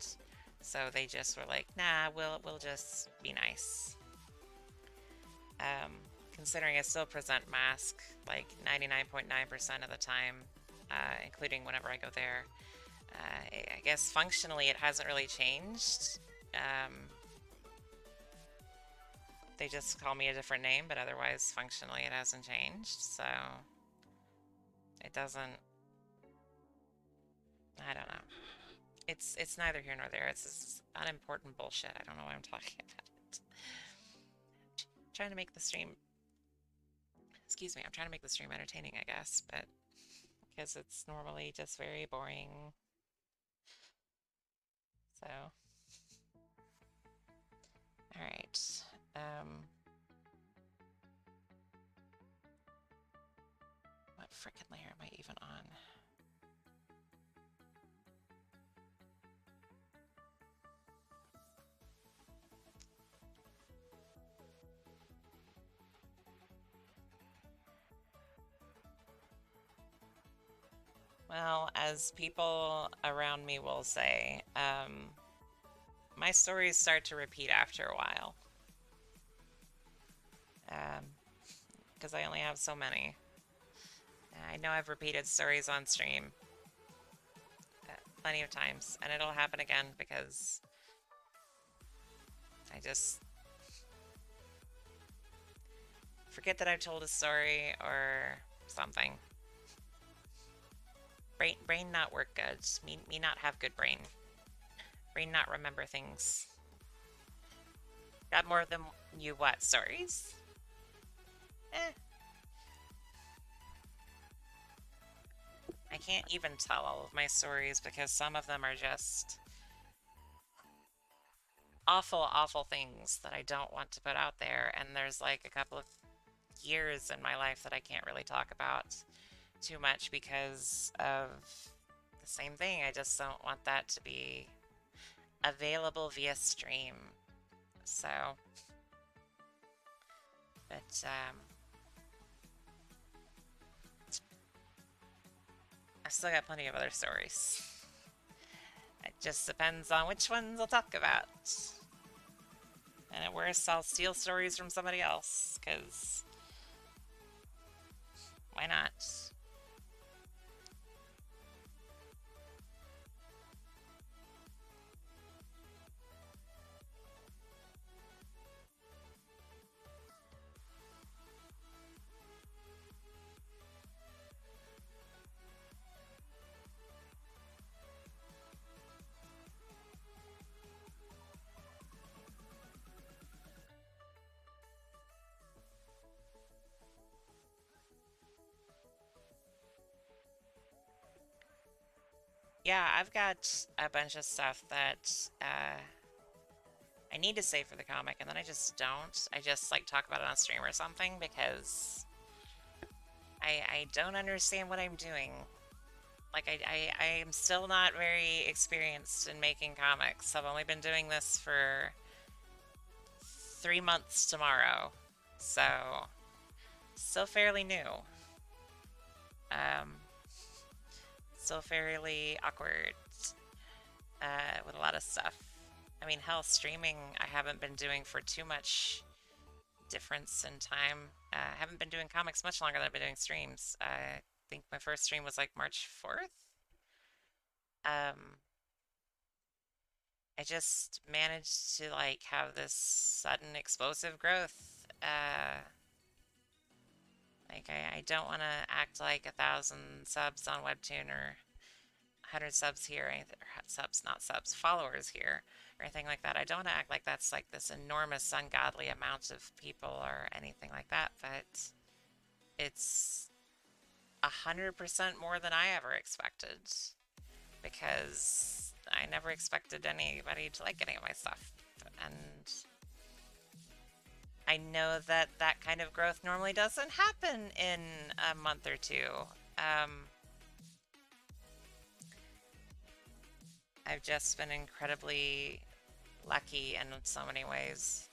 So they just were like, nah, we'll just be nice. Um, Considering I still present mask like 99.9% of the time, including whenever I go there. I guess functionally it hasn't really changed. Um, they just call me a different name, but otherwise functionally it hasn't changed. So it doesn't. I don't know. It's neither here nor there. It's this unimportant bullshit. I don't know why I'm talking about it. Trying to make the stream. Excuse me. I'm trying to make the stream entertaining, I guess, but because it's normally just very boring. So, all right. What frickin' layer am I even on? Well, as people around me will say, my stories start to repeat after a while. Because I only have so many. I know I've repeated stories on stream plenty of times, and it'll happen again because I just forget that I've told a story or something. Brain not work good. Me not have good brain. Brain not remember things. Got more than you what? Stories? Eh. I can't even tell all of my stories because some of them are just awful, awful things that I don't want to put out there. And there's like a couple of years in my life that I can't really talk about too much because of the same thing. I just don't want that to be available via stream. So, but I still got plenty of other stories. It just depends on which ones I'll talk about. And at worst, I'll steal stories from somebody else, because why not? Yeah, I've got a bunch of stuff that I need to save for the comic, and then I just don't. I just like talk about it on stream or something because I don't understand what I'm doing. Like I am still not very experienced in making comics. I've only been doing this for 3 months tomorrow. So still fairly new. Um, Still fairly awkward with a lot of stuff. I mean, hell, streaming I haven't been doing for too much difference in time. I haven't been doing comics much longer than I've been doing streams. I think my first stream was like March 4th. Um, I just managed to like have this sudden explosive growth. Like I don't want to act like 1,000 subs on Webtoon or 100 subs here, or subs, not subs, followers here, or anything like that. I don't want to act like that's like this enormous, ungodly amount of people or anything like that, but it's 100% more than I ever expected because I never expected anybody to like any of my stuff. And I know that that kind of growth normally doesn't happen in a month or two. Um, I've just been incredibly lucky in so many ways.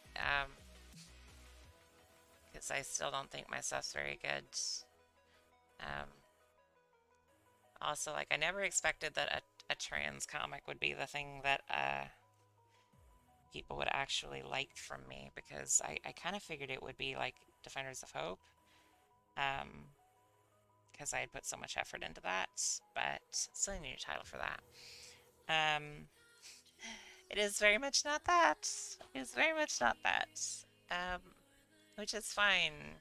Because I still don't think my stuff's very good. Um, Also, like, I never expected that a trans comic would be the thing that people would actually like from me because I kind of figured it would be like Defenders of Hope. Um, because I had put so much effort into that, but still need a new title for that. Um, it is very much not that. It is very much not that. Um, which is fine.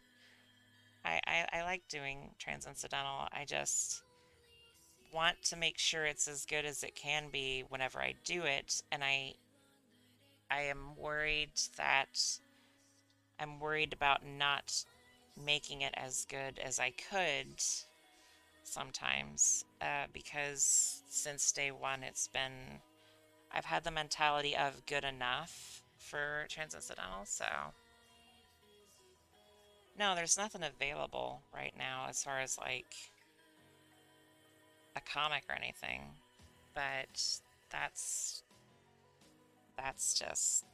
I like doing Transincidental. I just want to make sure it's as good as it can be whenever I do it, and I am worried that I'm worried about not making it as good as I could sometimes because since day one I've had the mentality of good enough for Transincidental, so no, there's nothing available right now as far as like a comic or anything, but that's just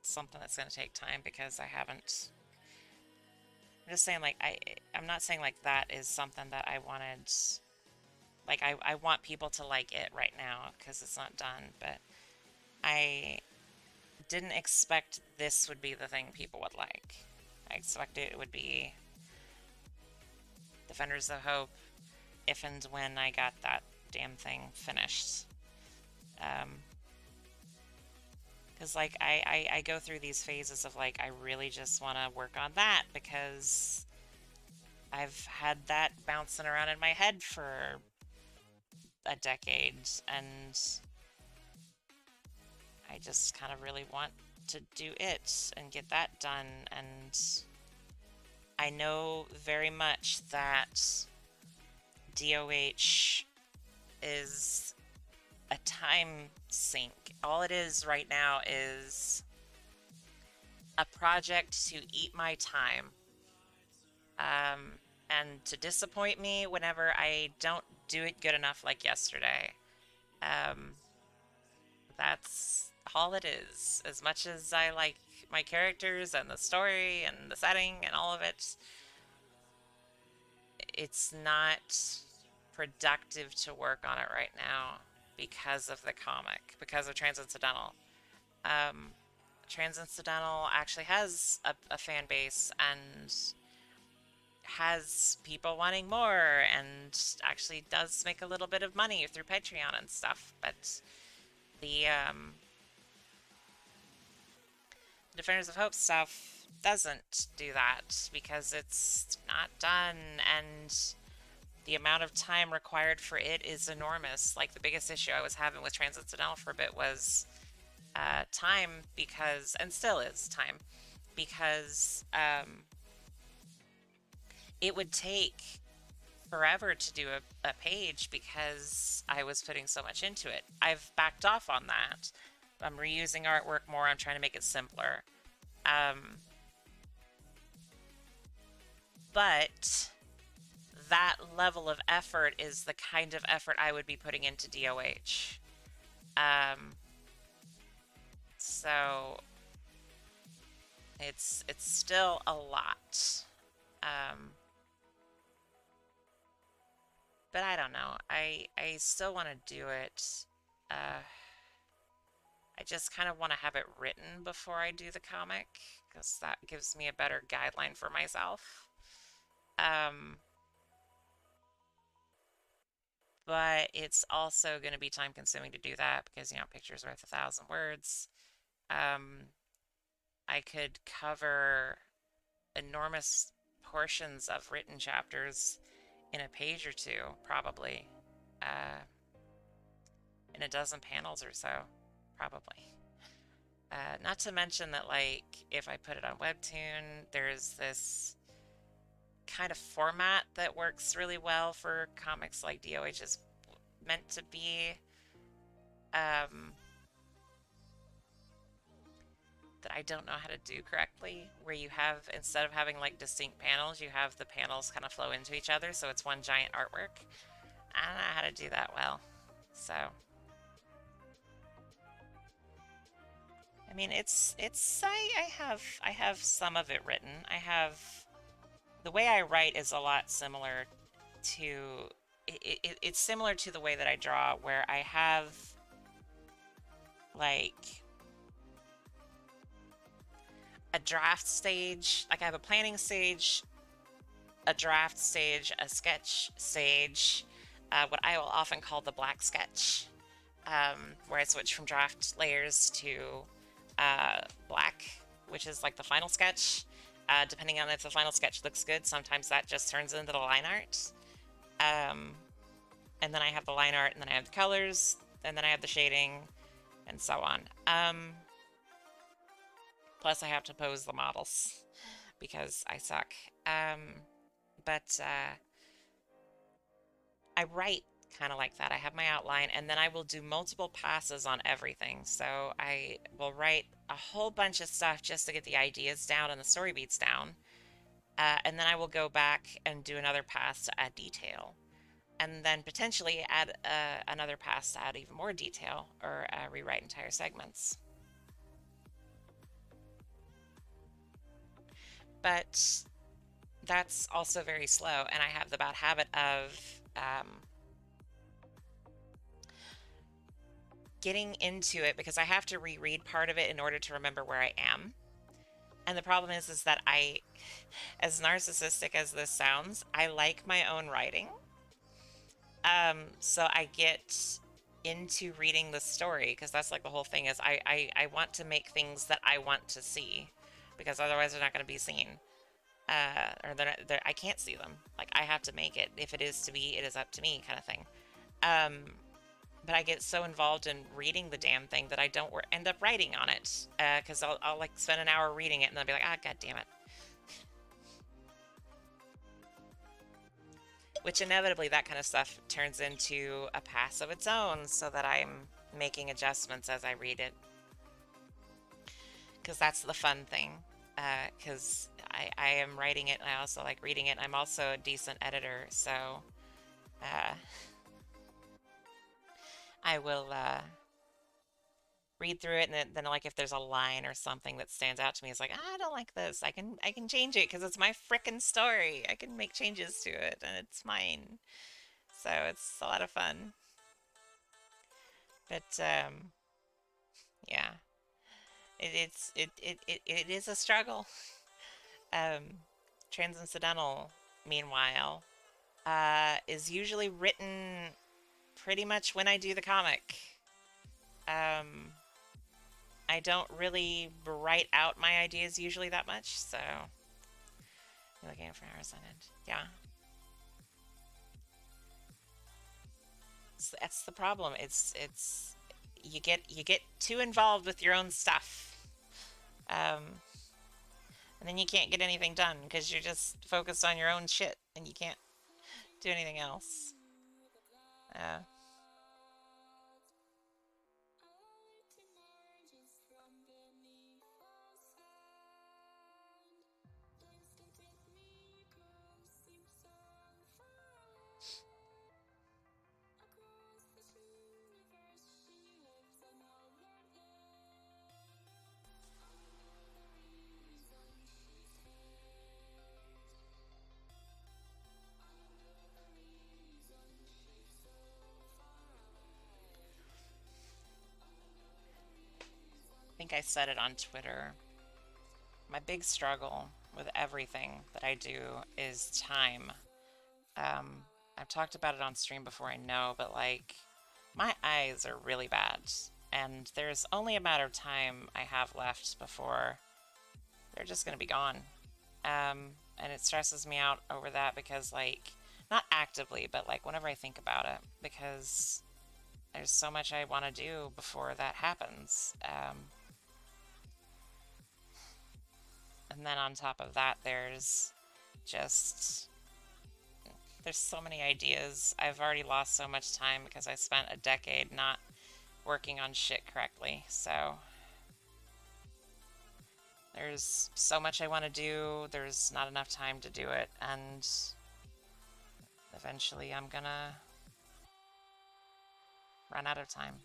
something that's going to take time because I haven't. I'm just saying, like, I'm not saying like that is something that I wanted. Like, I want people to like it right now because it's not done, but I didn't expect this would be the thing people would like. I expected it would be Defenders of Hope if and when I got that damn thing finished. Because like I go through these phases of like I really just want to work on that because I've had that bouncing around in my head for a decade and I just kind of really want to do it and get that done. And I know very much that DOH is a time sink. All it is right now is a project to eat my time. And to disappoint me whenever I don't do it good enough like yesterday. Um, that's all it is. As much as I like my characters and the story and the setting and all of it, it's not productive to work on it right now because of the comic, because of Transincidental. Um, Transincidental actually has a fan base and has people wanting more and actually does make a little bit of money through Patreon and stuff, but the Defenders of Hope stuff doesn't do that because it's not done and the amount of time required for it is enormous. Like the biggest issue I was having with Transincidental for a bit was time because, and still is time, because it would take forever to do a page because I was putting so much into it. I've backed off on that. I'm reusing artwork more. I'm trying to make it simpler. But that level of effort is the kind of effort I would be putting into DOH. Um, so it's still a lot. Um, but I don't know. I still want to do it. Uh, I just kind of want to have it written before I do the comic because that gives me a better guideline for myself. Um, but it's also going to be time consuming to do that because, you know, picture's worth 1,000 words. Um, I could cover enormous portions of written chapters in a page or two, probably. Uh, in a dozen panels or so, probably. Not to mention that, like, if I put it on Webtoon, there's this kind of format that works really well for comics like DOH is meant to be. Um, that I don't know how to do correctly, where you have, instead of having like distinct panels, you have the panels kind of flow into each other, so it's one giant artwork. I don't know how to do that well. So, I mean, I have some of it written. I have the way I write is a lot similar to it's similar to the way that I draw, where I have like a draft stage, like I have a planning stage, a draft stage, a sketch stage, what I will often call the black sketch, where I switch from draft layers to black, which is like the final sketch. Depending on if the final sketch looks good, sometimes that just turns into the line art. Um, and then I have the line art, and then I have the colors, and then I have the shading, and so on. Plus, I have to pose the models because I suck. But I write kind of like that. I have my outline, and then I will do multiple passes on everything. So I will write a whole bunch of stuff just to get the ideas down and the story beats down. And then I will go back and do another pass to add detail. And then potentially add another pass to add even more detail or rewrite entire segments. But that's also very slow, and I have the bad habit of getting into it because I have to reread part of it in order to remember where I am. And the problem is that I, as narcissistic as this sounds, I like my own writing. So I get into reading the story because that's like the whole thing is I want to make things that I want to see because otherwise they're not going to be seen. Or I can't see them. Like I have to make it. If it is to be, it is up to me, kind of thing. But I get so involved in reading the damn thing that I don't end up writing on it because I'll like spend an hour reading it and then I'll be like, ah, god damn it. Which inevitably that kind of stuff turns into a pass of its own so that I'm making adjustments as I read it. Because that's the fun thing. Because I am writing it and I also like reading it. I'm also a decent editor, so I will read through it and then like if there's a line or something that stands out to me, it's like, I don't like this. I can change it because it's my frickin' story. I can make changes to it and it's mine. So it's a lot of fun. But yeah, it is a struggle. Um, Transcendental, meanwhile, is usually written pretty much when I do the comic. Um, I don't really write out my ideas usually that much, so you're looking for hours on end. Yeah, that's the problem. It's you get too involved with your own stuff, um, and then you can't get anything done because you're just focused on your own shit and you can't do anything else. Uh, think I said it on Twitter. My big struggle with everything that I do is time. I've talked about it on stream before, I know, but like, my eyes are really bad, and there's only a matter of time I have left before they're just gonna be gone. And it stresses me out over that because, like, not actively, but like whenever I think about it, because there's so much I want to do before that happens. And then on top of that, just there's so many ideas. I've already lost so much time because I spent a decade not working on shit correctly. So there's so much I want to do. There's not enough time to do it, and eventually I'm gonna run out of time.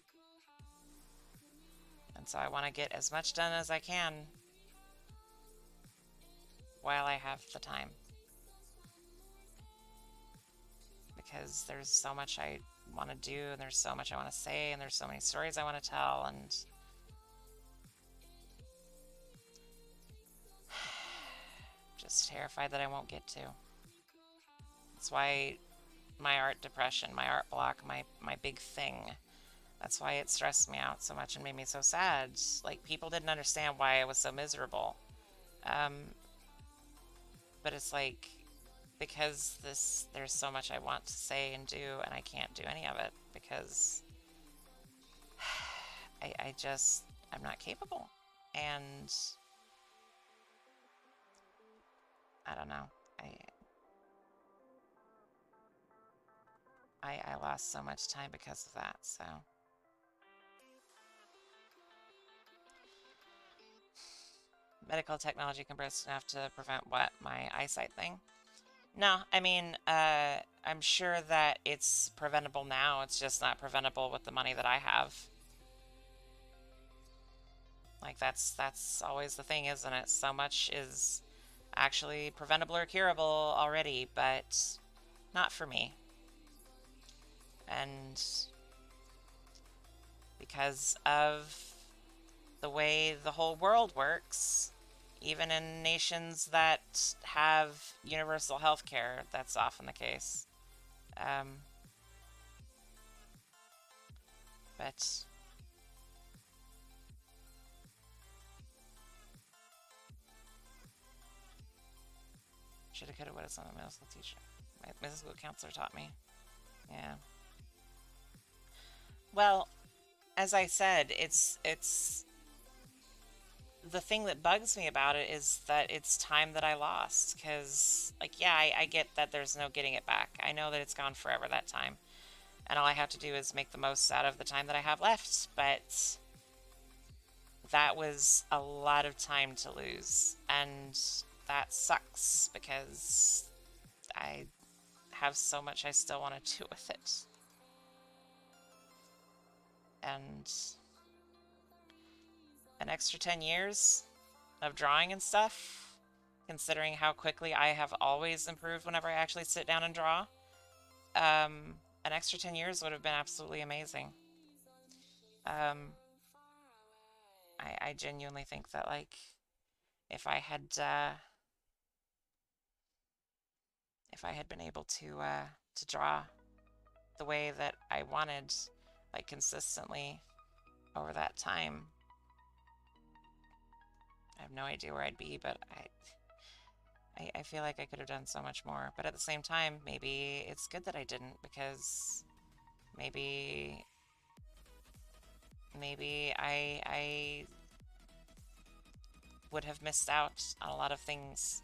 And so I want to get as much done as I can while I have the time. Because there's so much I want to do, and there's so much I want to say, and there's so many stories I want to tell, and just terrified that I won't get to. That's why my art depression, my art block, my big thing, that's why it stressed me out so much and made me so sad. Like, people didn't understand why I was so miserable. But it's like, because there's so much I want to say and do, and I can't do any of it because I'm not capable. And I don't know. I lost so much time because of that, so. Medical technology compressed enough to prevent what? My eyesight thing? No, I mean, I'm sure that it's preventable now. It's just not preventable with the money that I have. Like, that's always the thing, isn't it? So much is actually preventable or curable already, but not for me. And because of the way the whole world works, even in nations that have universal health care, that's often the case. But shoulda, coulda, woulda, something middle school teacher. My middle school counselor taught me. Yeah. Well, as I said, it's the thing that bugs me about it is that it's time that I lost. Because, like, yeah, I get that there's no getting it back. I know that it's gone forever, that time. And all I have to do is make the most out of the time that I have left. But that was a lot of time to lose. And that sucks because I have so much I still want to do with it. And an extra 10 years of drawing and stuff, considering how quickly I have always improved whenever I actually sit down and draw, an extra 10 years would have been absolutely amazing. I genuinely think that, like, if I had been able to draw the way that I wanted, like, consistently over that time, I have no idea where I'd be, but I feel like I could have done so much more. But at the same time, maybe it's good that I didn't, because maybe I would have missed out on a lot of things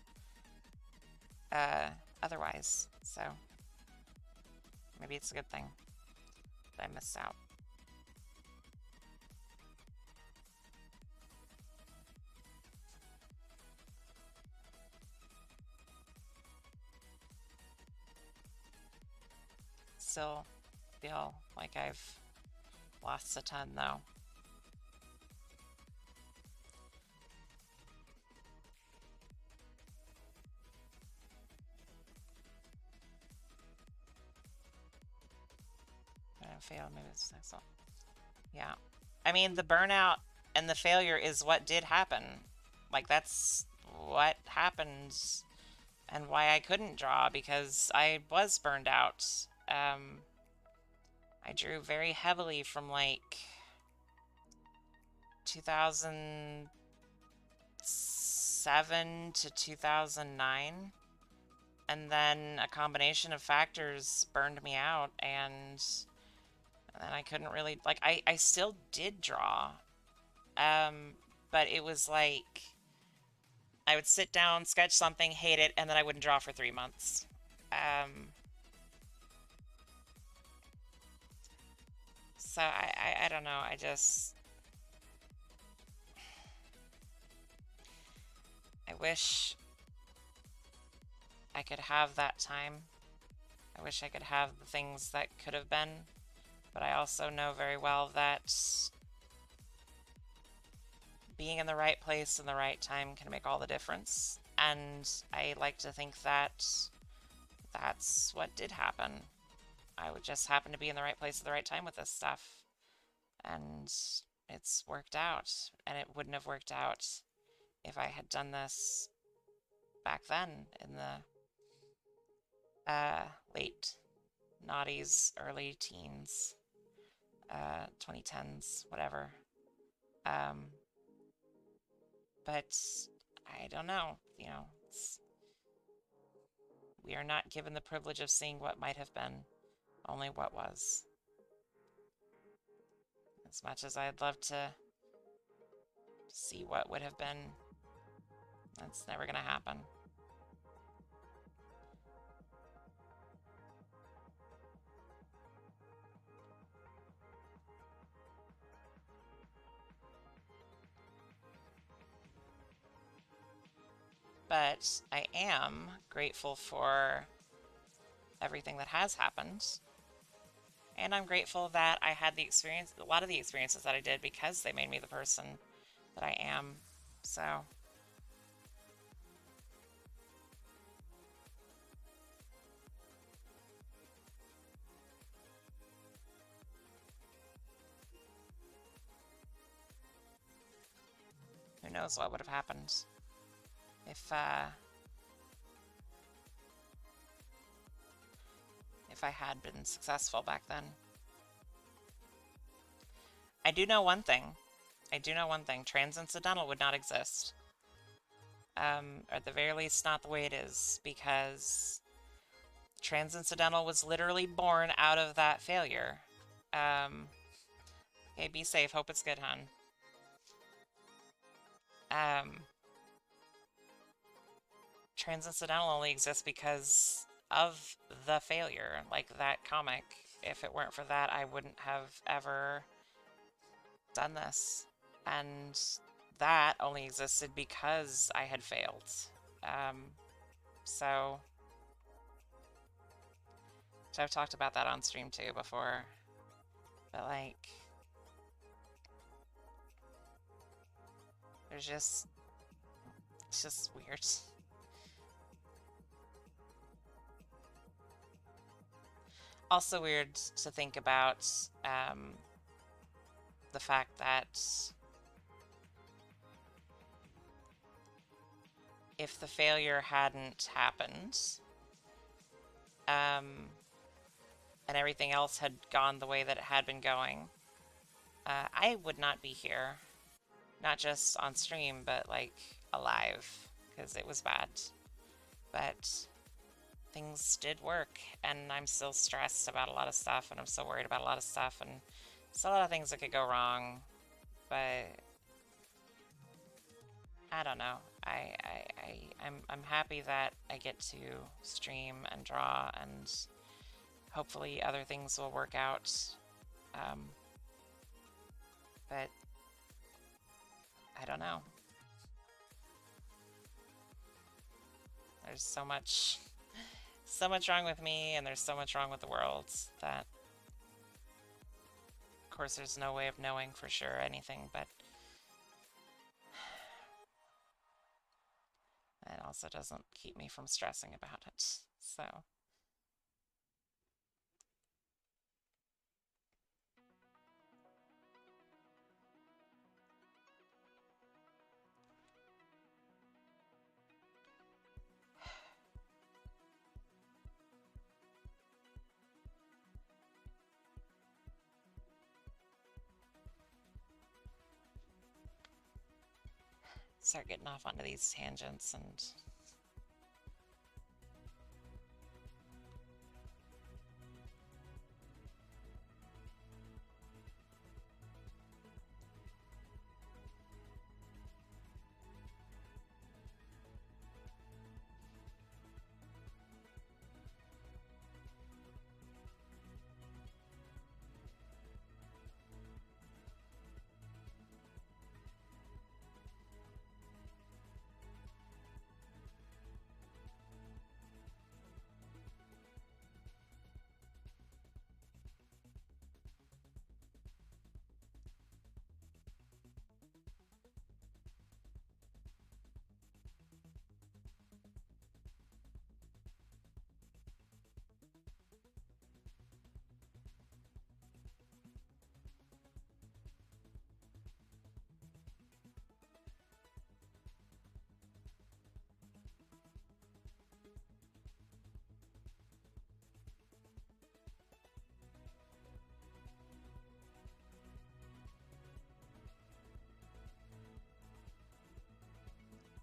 otherwise. So maybe it's a good thing that I missed out. Still feel like I've lost a ton, though. I failed, maybe it's so. Yeah. I mean, the burnout and the failure is what did happen. Like, that's what happened and why I couldn't draw, because I was burned out. I drew very heavily from like 2007 to 2009. And then a combination of factors burned me out, and then I couldn't really, like, I still did draw. But it was like I would sit down, sketch something, hate it, and then I wouldn't draw for 3 months. Um, so I don't know. I wish I could have that time. I wish I could have the things that could have been, but I also know very well that being in the right place in the right time can make all the difference. And I like to think that that's what did happen. I would just happen to be in the right place at the right time with this stuff. And it's worked out. And it wouldn't have worked out if I had done this back then in the late noughties, early teens, 2010s, whatever. But I don't know, we are not given the privilege of seeing what might have been, only what was. As much as I'd love to see what would have been, that's never going to happen. But I am grateful for everything that has happened. And I'm grateful that I had a lot of the experiences that I did, because they made me the person that I am. So, who knows what would have happened if I had been successful back then. I do know one thing. Transincidental would not exist. Or at the very least, not the way it is, because Transincidental was literally born out of that failure. Okay, be safe. Hope it's good, hon. Transincidental only exists because of the failure, like that comic. If it weren't for that, I wouldn't have ever done this. And that only existed because I had failed. So I've talked about that on stream too before. But like, it's just weird. Also weird to think about the fact that if the failure hadn't happened, and everything else had gone the way that it had been going, I would not be here. Not just on stream, but like alive, because it was bad. But things did work, and I'm still stressed about a lot of stuff, and I'm still worried about a lot of stuff, and still a lot of things that could go wrong. But I don't know. I'm happy that I get to stream and draw, and hopefully other things will work out. But I don't know. There's so much wrong with me, and there's so much wrong with the world that, of course, there's no way of knowing for sure anything, but it also doesn't keep me from stressing about it. So start getting off onto these tangents and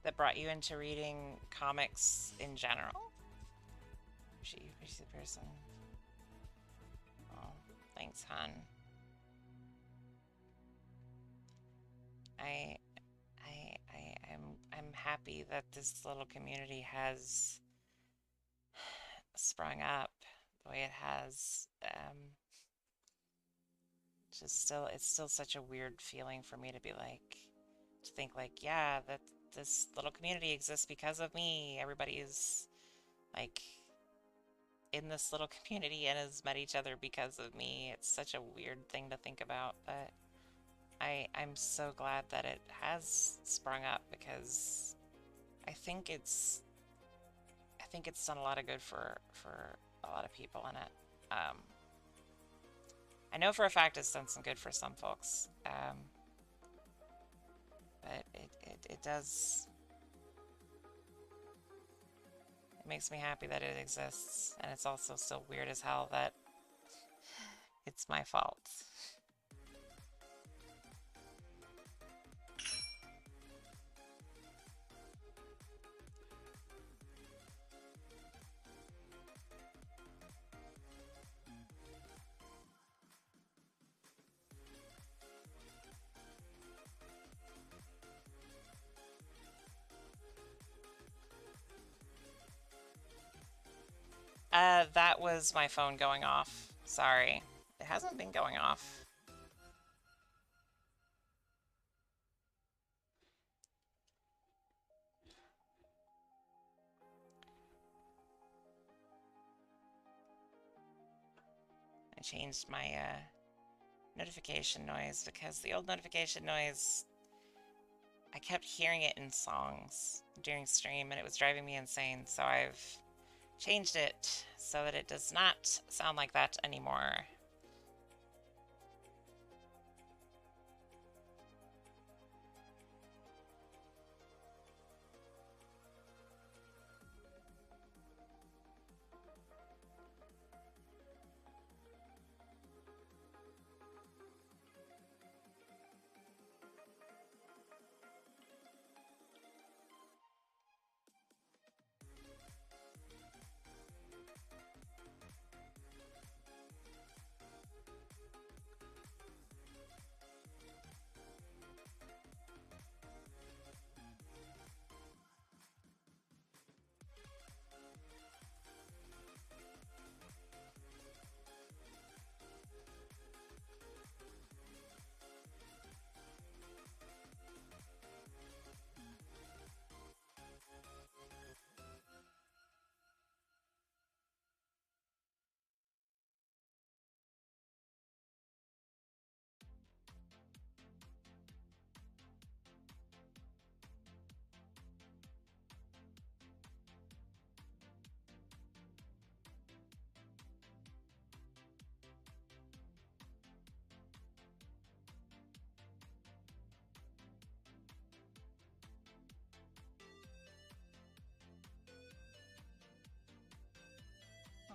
that brought you into reading comics in general? She's the person. Oh, thanks, hon. I, I'm happy that this little community has sprung up the way it has. It's still such a weird feeling for me to be like, to think like, yeah, that this little community exists because of me. Everybody is like in this little community and has met each other because of me. It's such a weird thing to think about, but I'm so glad that it has sprung up because I think it's done a lot of good for a lot of people in it. I know for a fact it's done some good for some folks, but it does. It makes me happy that it exists, and it's also so weird as hell that it's my fault. That was my phone going off. Sorry. It hasn't been going off. I changed my notification noise because the old notification noise, I kept hearing it in songs during stream and it was driving me insane. So I've changed it so that it does not sound like that anymore.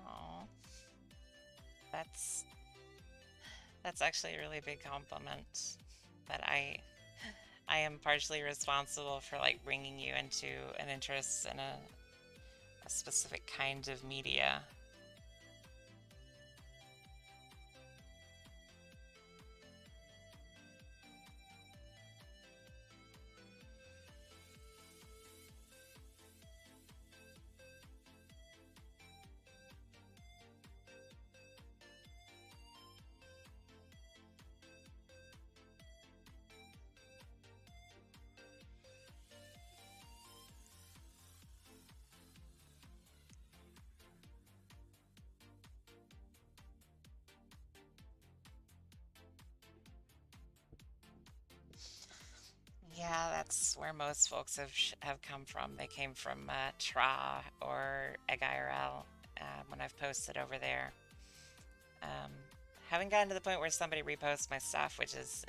Oh, that's actually a really big compliment. But I am partially responsible for like bringing you into an interest in a specific kind of media. Yeah, that's where most folks have come from. They came from Tra or Egg IRL when I've posted over there. Um, haven't gotten to the point where somebody reposts my stuff, which is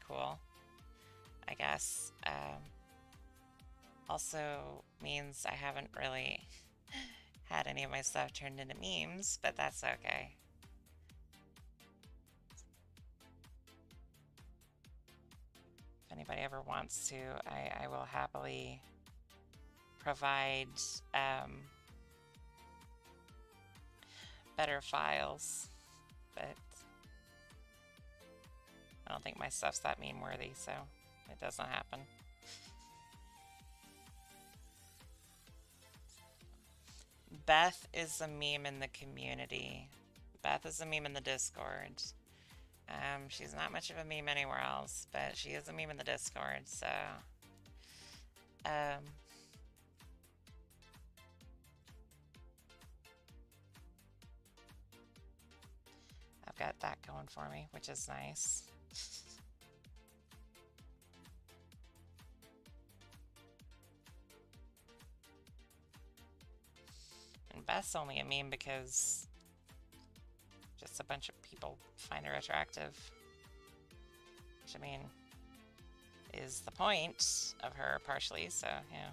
cool, I guess. Also means I haven't really had any of my stuff turned into memes, but that's okay. If anybody ever wants to, I will happily provide better files, but I don't think my stuff's that meme worthy, so it doesn't happen. Beth is a meme in the community. Beth is a meme in the Discord. She's not much of a meme anywhere else, but she is a meme in the Discord, so um, I've got that going for me, which is nice. And Beth's only a meme because just a bunch of people find her attractive. Which, I mean, is the point of her partially, so yeah.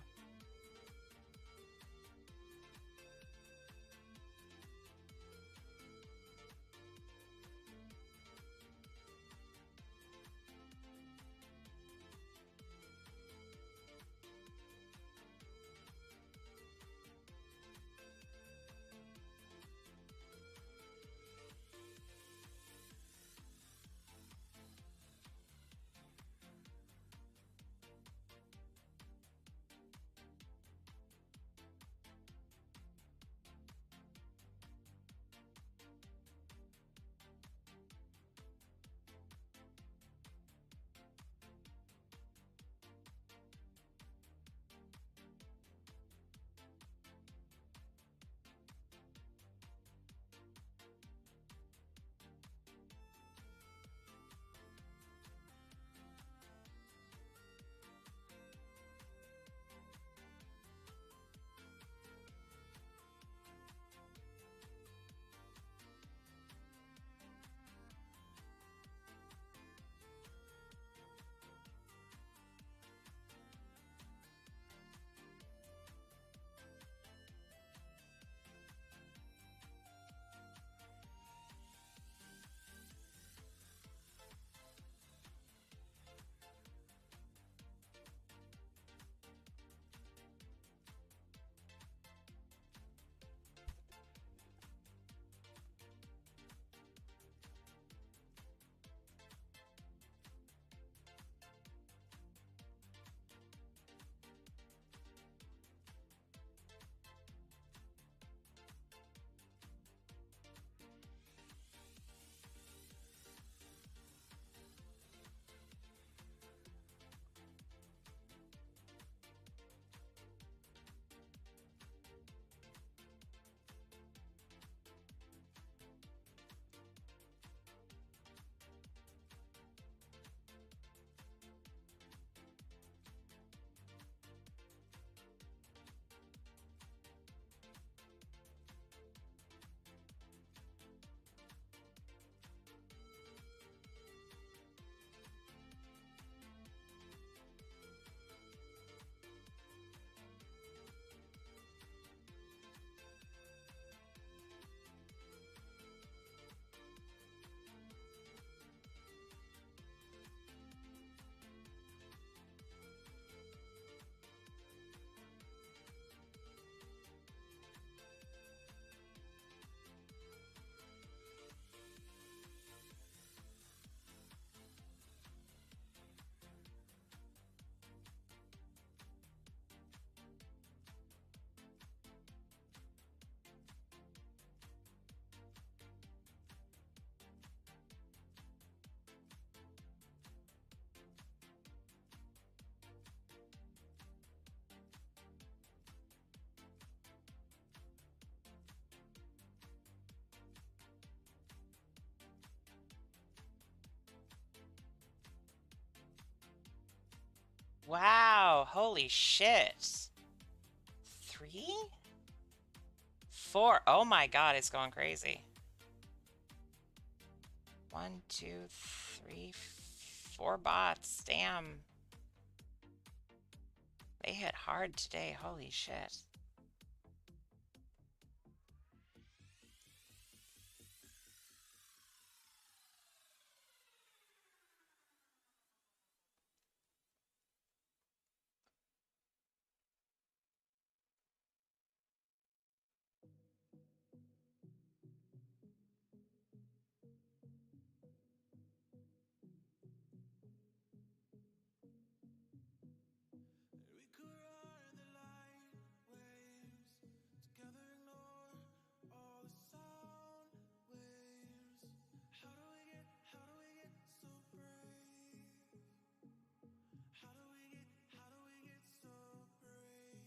Wow, holy shit. 3? 4. Oh my god, it's going crazy. 1, 2, 3, 4 bots. Damn. They hit hard today. Holy shit. We could ride the light waves together, ignore all the sound waves. How do we get so brave? How do we get so brave?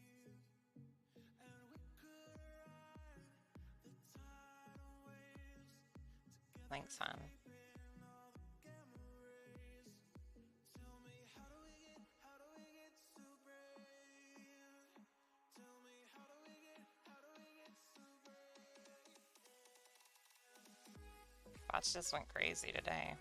And we could ride the tidal waves together, Thanks, hon. escaping all the gamma rays. Tell me, how do we get so brave? Tell me, how do we get so brave? Bots just went crazy today.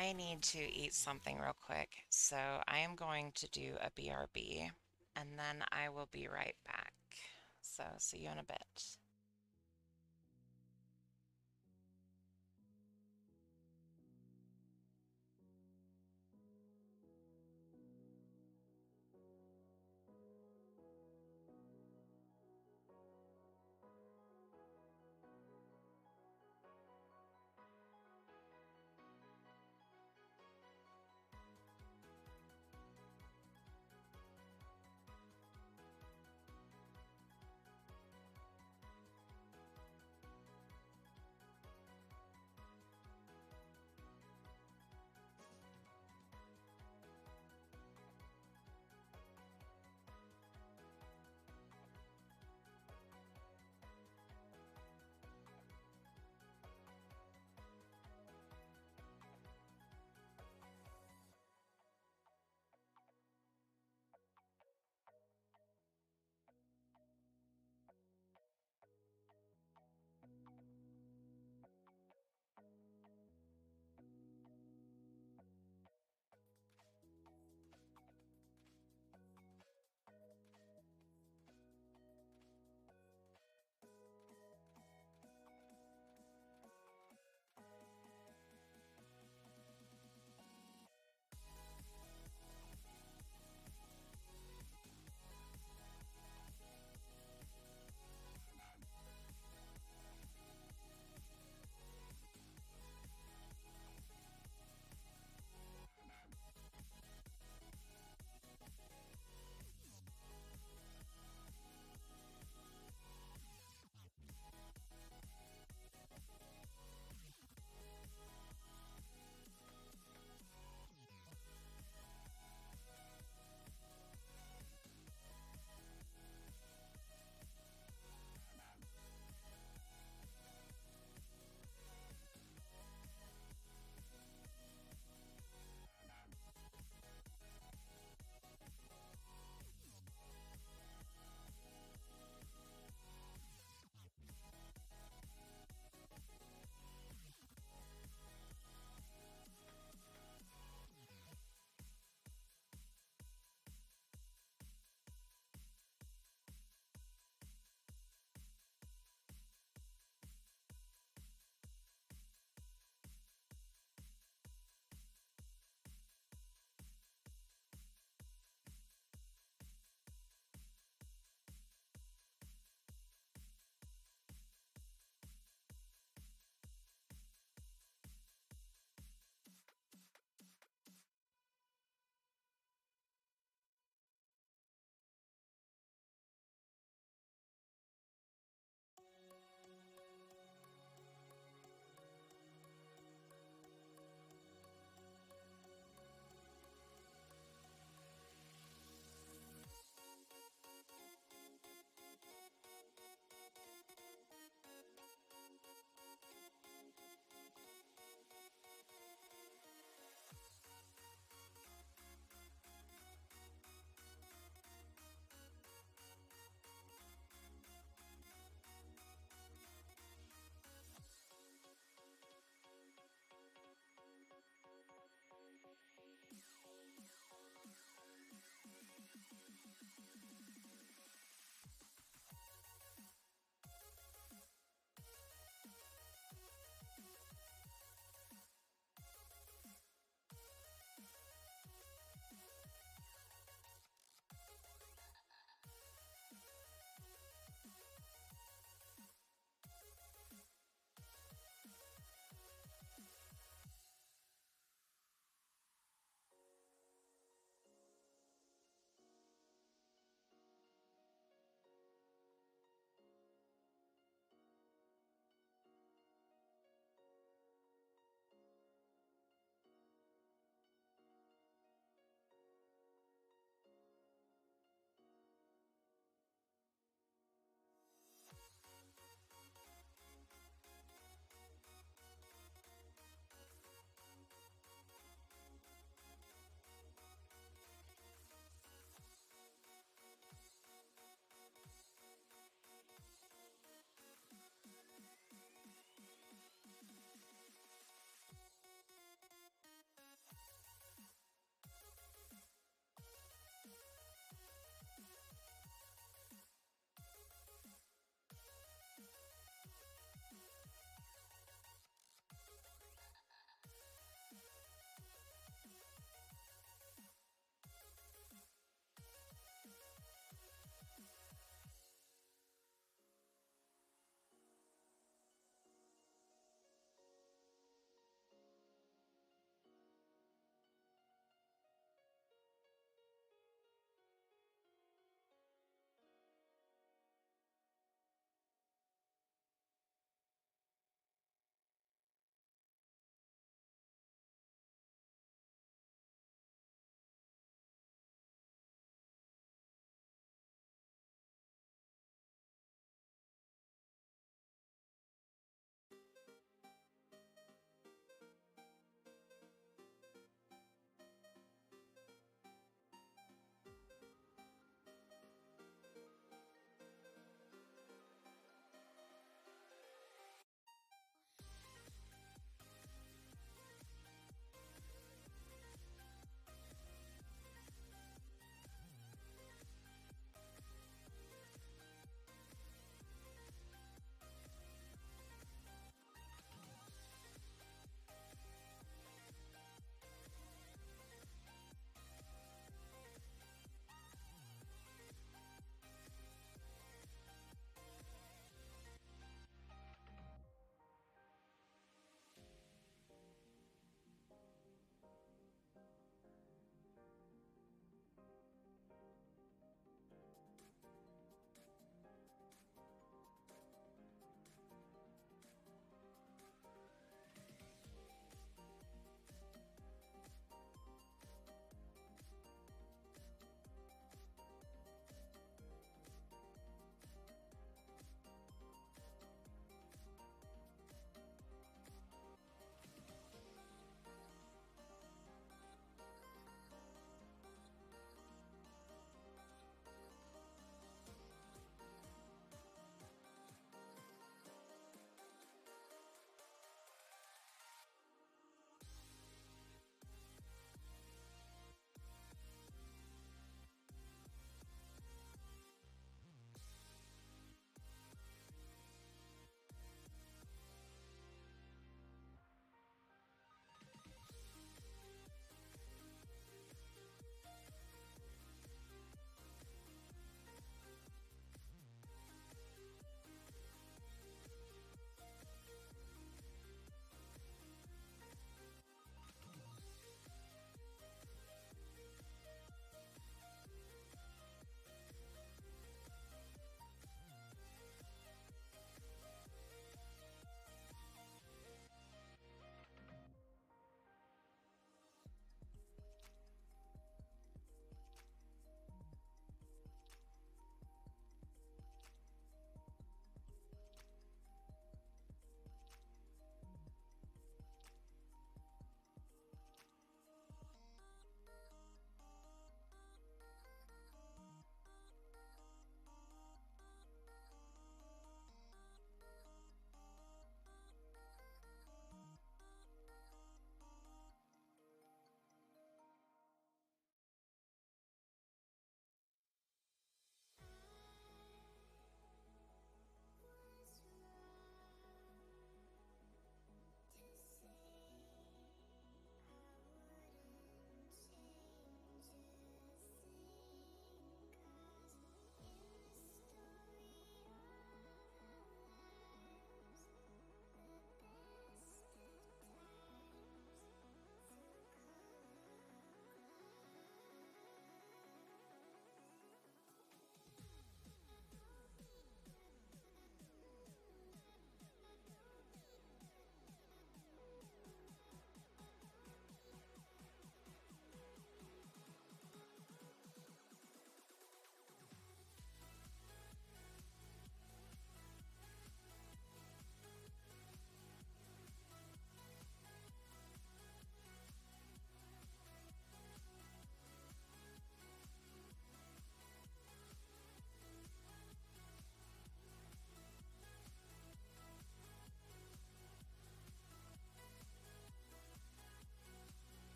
I need to eat something real quick, so I am going to do a BRB and then I will be right back. So, see you in a bit.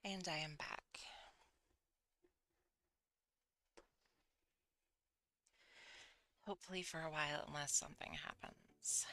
And I am back. Hopefully for a while, unless something happens.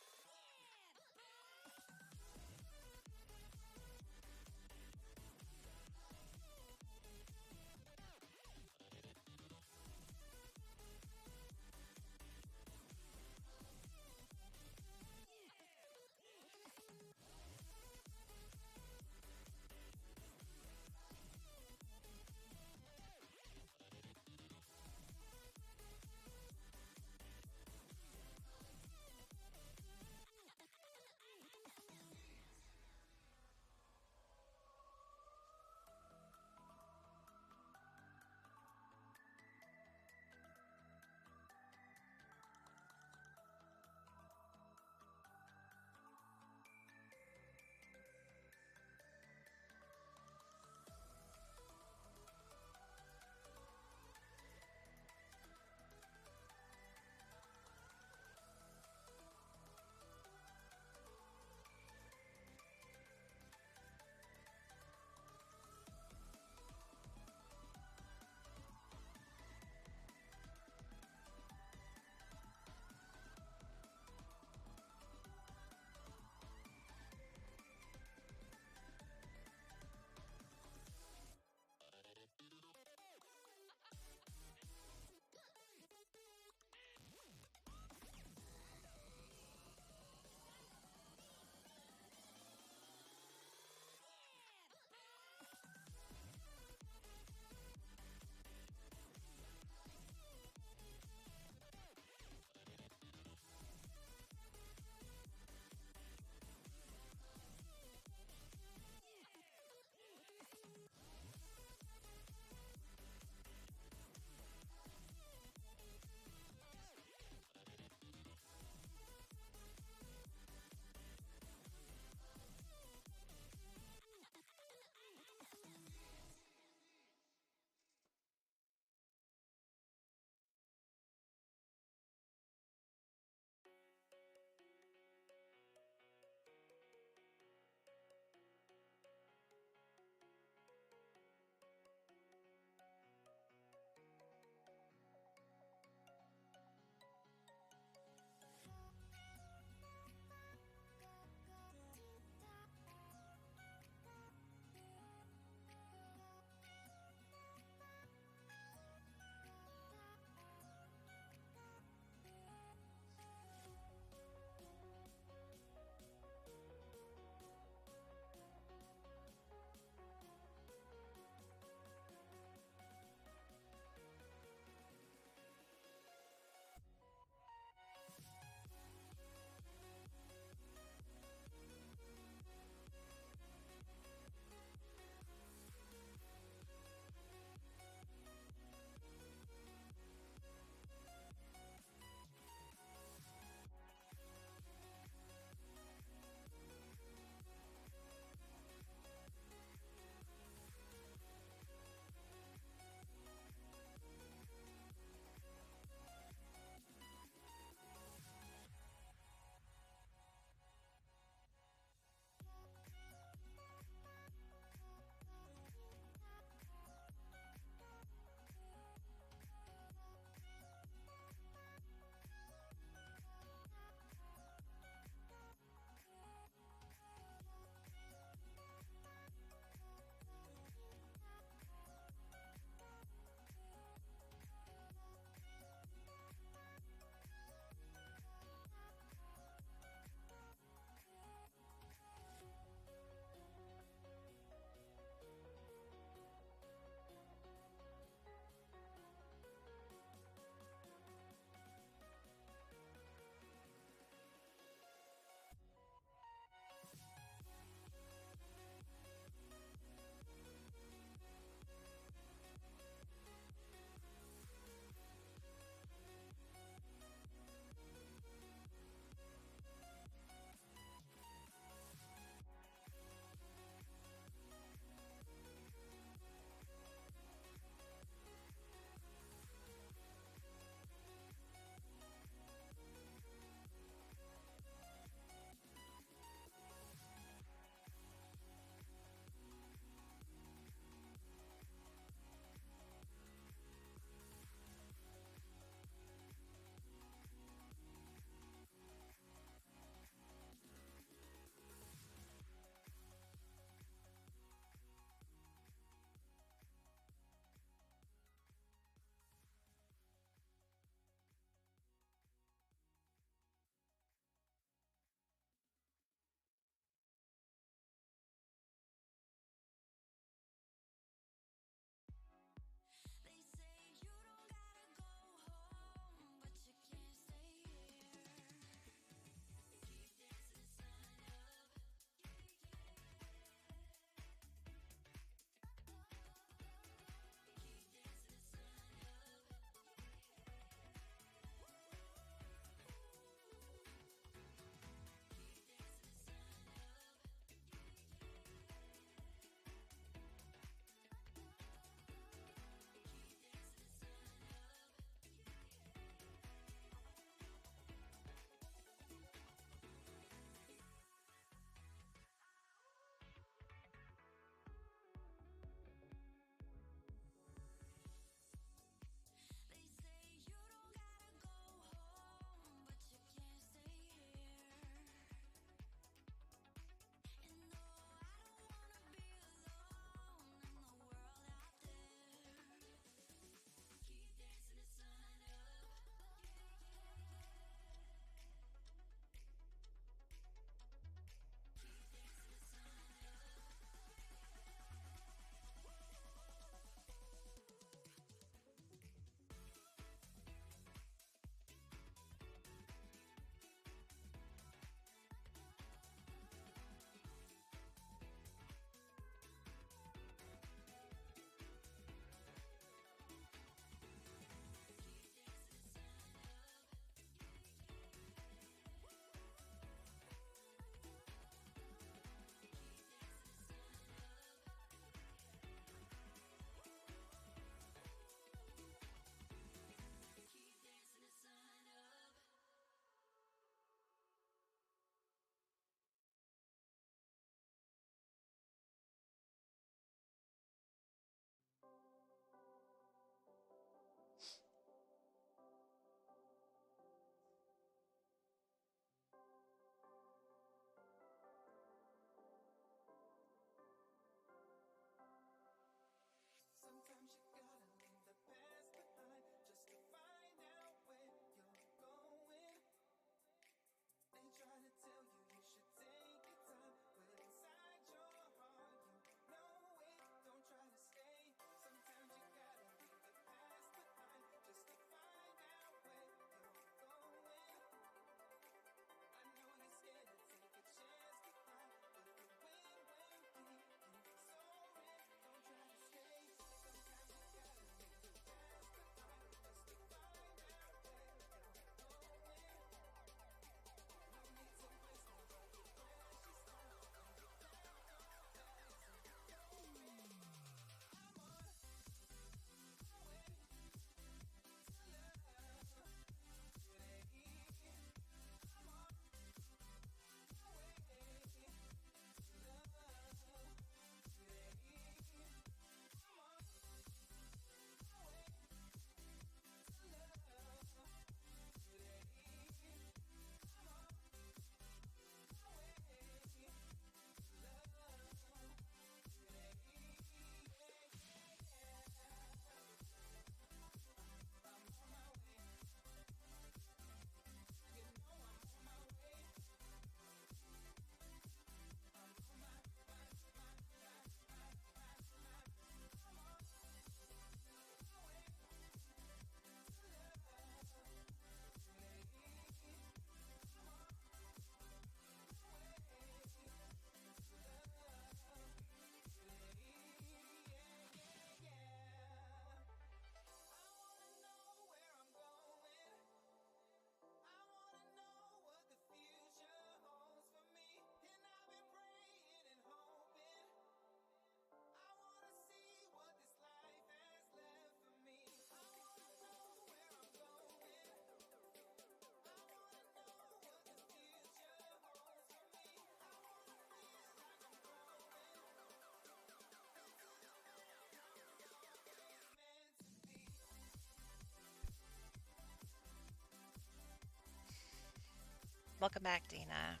Welcome back, Dina.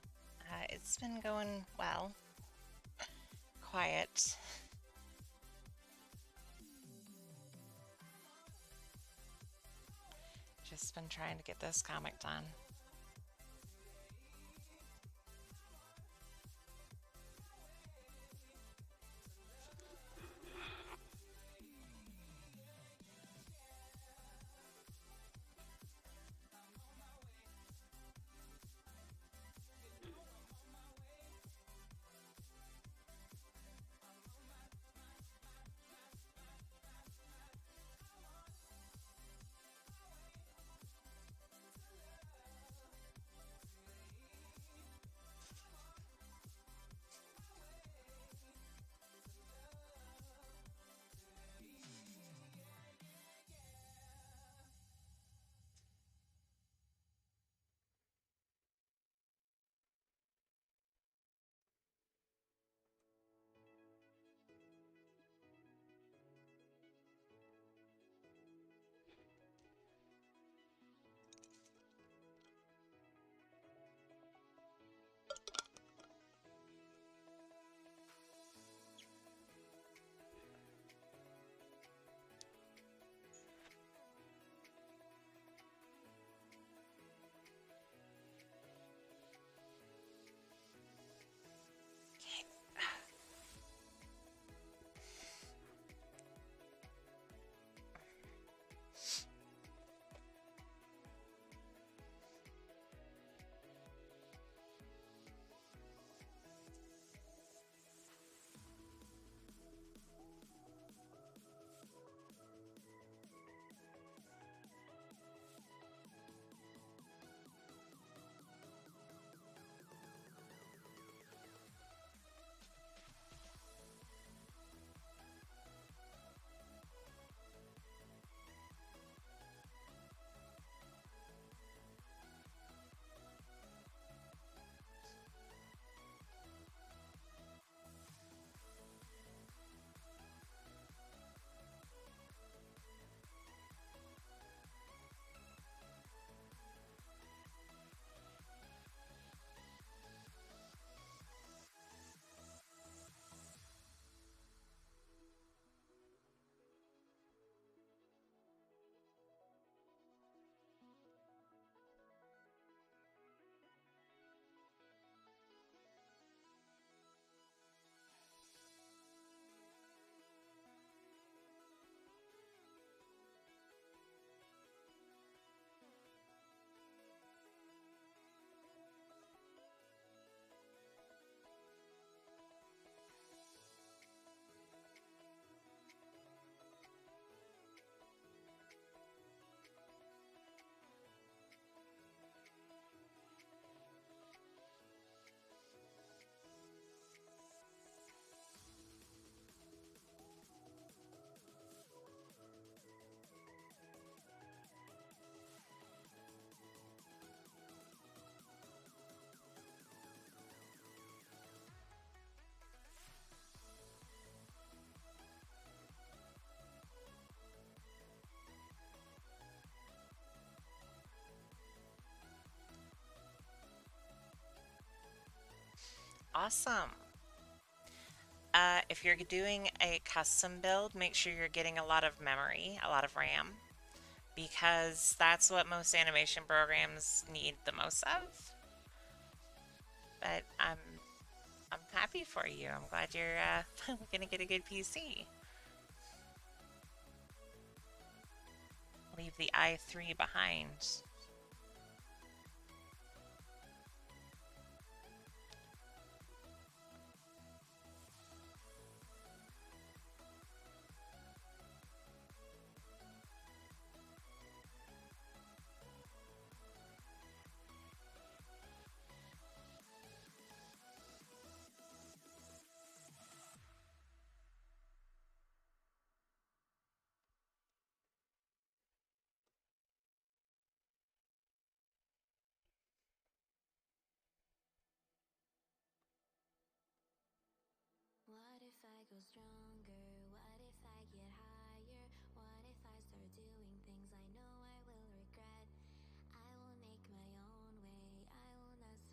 It's been going well. Quiet. Just been trying to get this comic done. Awesome. If you're doing a custom build, make sure you're getting a lot of memory, a lot of RAM, because that's what most animation programs need the most of. But I'm happy for you. I'm glad you're gonna get a good PC. Leave the i3 behind. What if I go stronger? What if I get higher? What if I start doing things I know I will regret? I will make my own way, I will not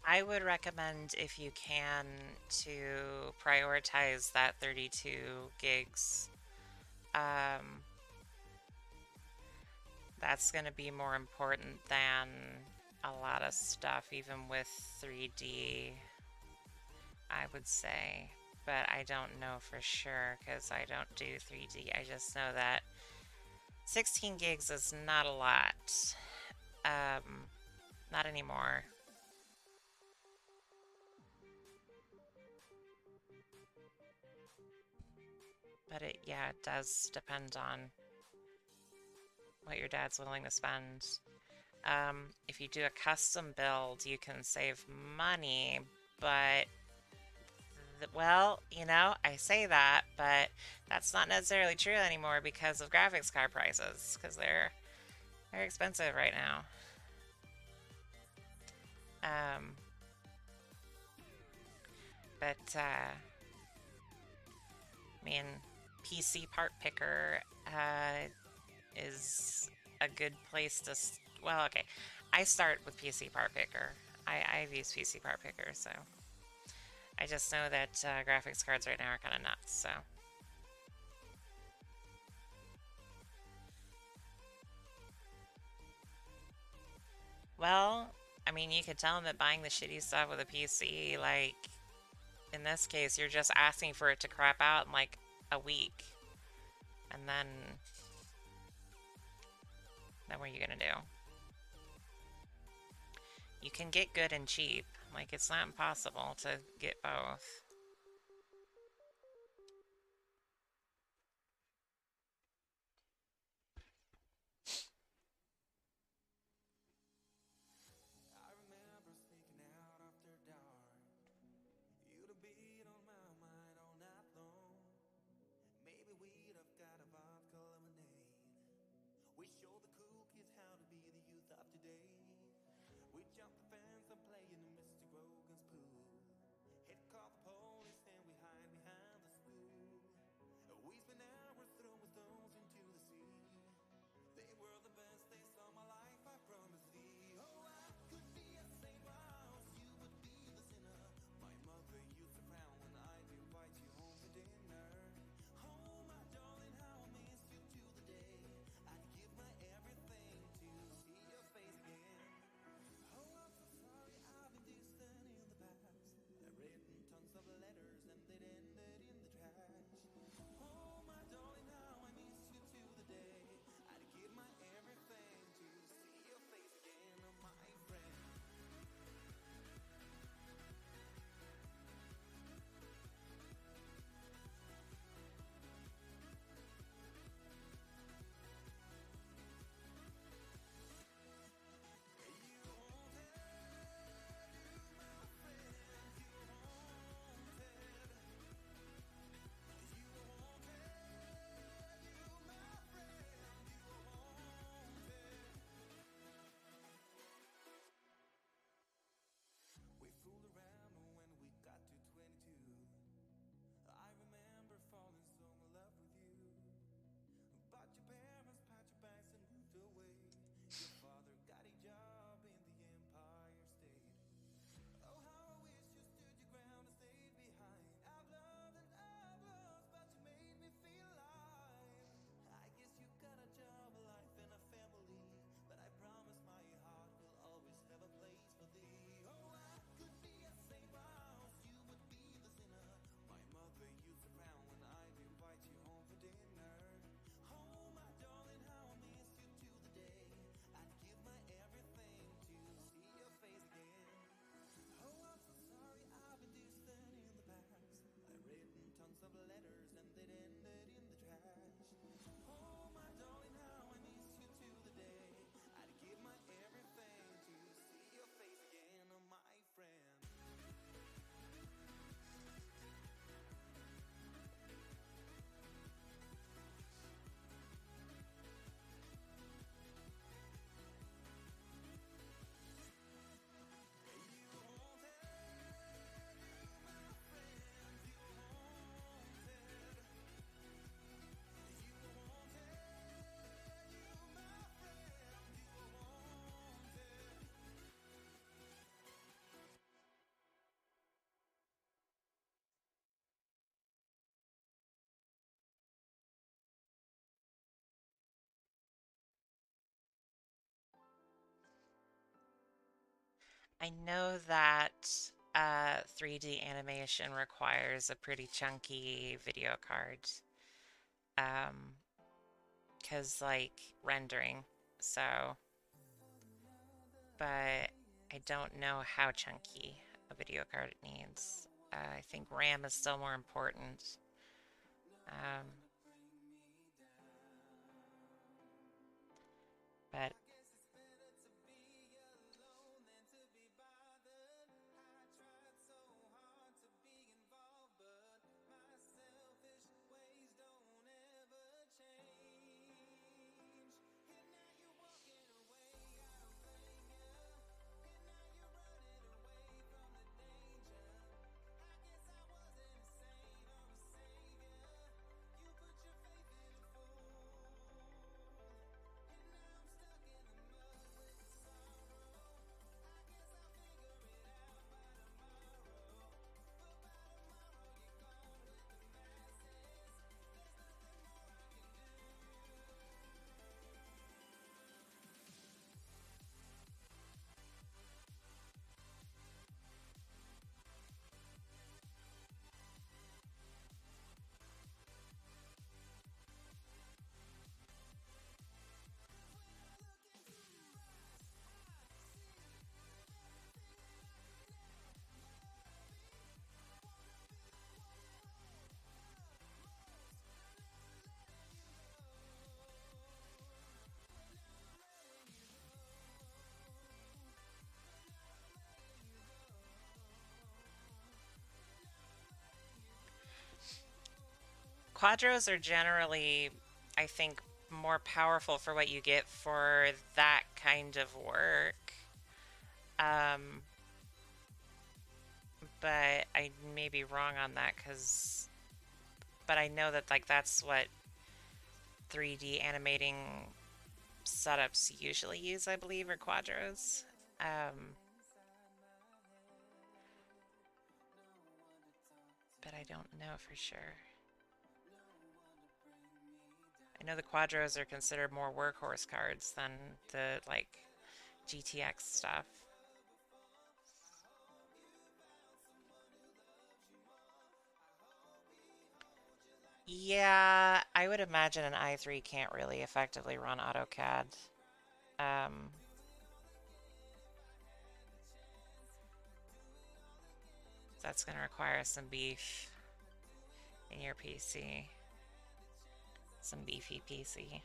I would recommend, if you can, to prioritize that 32 gigs. Um, that's going to be more important than a lot of stuff, even with 3D, I would say. But I don't know for sure because I don't do 3D. I just know that 16 gigs is not a lot. Not anymore. But yeah, it does depend on what your dad's willing to spend. If you do a custom build, you can save money, but well, you know, I say that, but that's not necessarily true anymore because of graphics card prices, because they're very expensive right now. Um, but I mean, PC Part Picker is a good place to. Well, okay, I start with PC Part Picker. I've used PC Part Picker, so I just know that graphics cards right now are kind of nuts. So. Well, I mean, you could tell them that buying the shitty stuff with a PC, like, in this case, you're just asking for it to crap out in, like, a week. And then what are you gonna do? You can get good and cheap. Like, it's not impossible to get both. I remember sneaking out after dark. You'd have been on my mind all night long. Maybe we'd have got a vodka lemonade. We show the cool kids how to be the youth of today. We jump the fence and play in the Mr. Grogan's pool. Hit call the police and we hide behind the school. We spent hours throwing stones into the sea. They were the best days of my life, I promise thee. Oh, I could be a saint whilst you would be the sinner. My mother used to frown when I'd invite you home for dinner. Oh, my darling, how I miss you to the day. I'd give my everything to see your face again. Oh, I'm so I know that 3D animation requires a pretty chunky video card. Um, 'Cause like rendering. So, but I don't know how chunky a video card it needs. I think RAM is still more important. Um, but quadros are generally, I think, more powerful for what you get for that kind of work. Um, but I may be wrong on that because, but I know that like that's what 3D animating setups usually use, I believe, are quadros. But I don't know for sure. I know the quadros are considered more workhorse cards than the like GTX stuff. Yeah, I would imagine an i3 can't really effectively run AutoCAD. Um, that's going to require some beef in your PC, some beefy PC.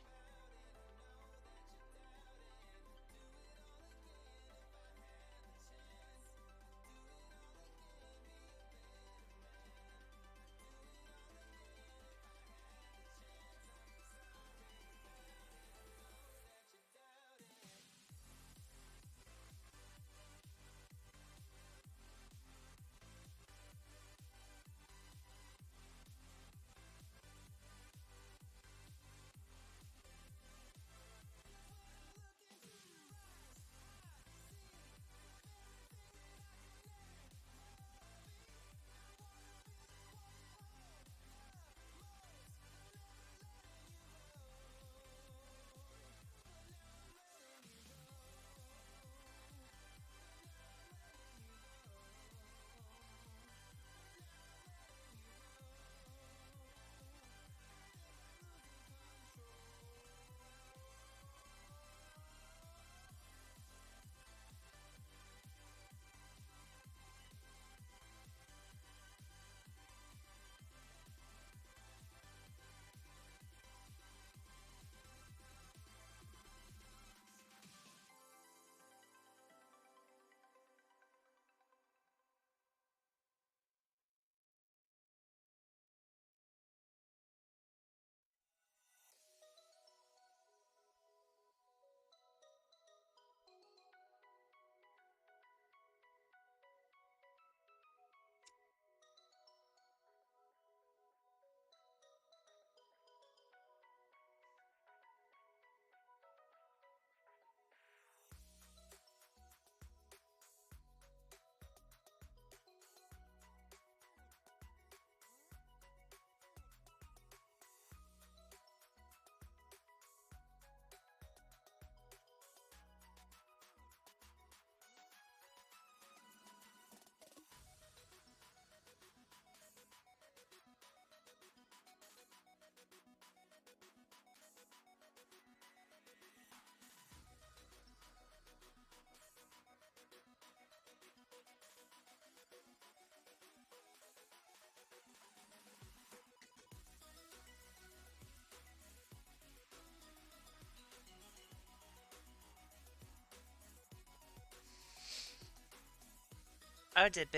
Oh, did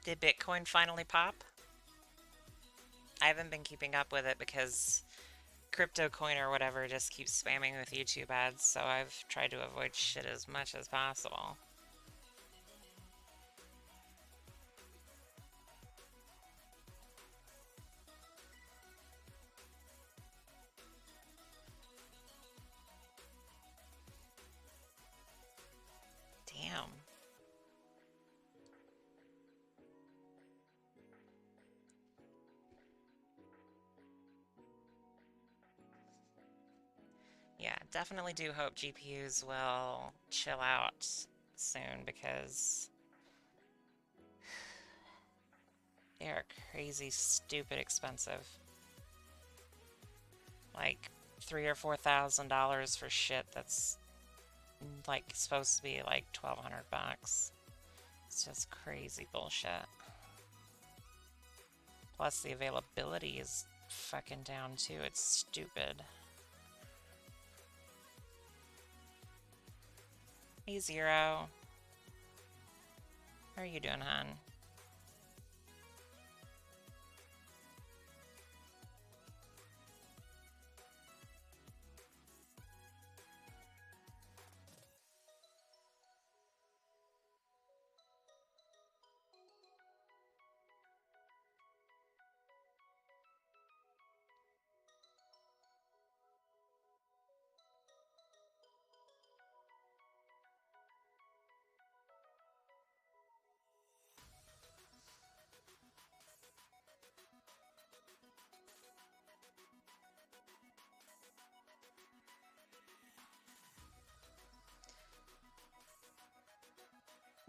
Bitcoin finally pop? I haven't been keeping up with it because CryptoCoin or whatever just keeps spamming with YouTube ads, so I've tried to avoid shit as much as possible. Damn. Yeah, definitely do hope GPUs will chill out soon because they are crazy, stupid expensive. Like $3,000 or $4,000 for shit that's like supposed to be like 1,200 bucks. It's just crazy bullshit. Plus the availability is fucking down too. It's stupid. Hey Zero. How are you doing, hon?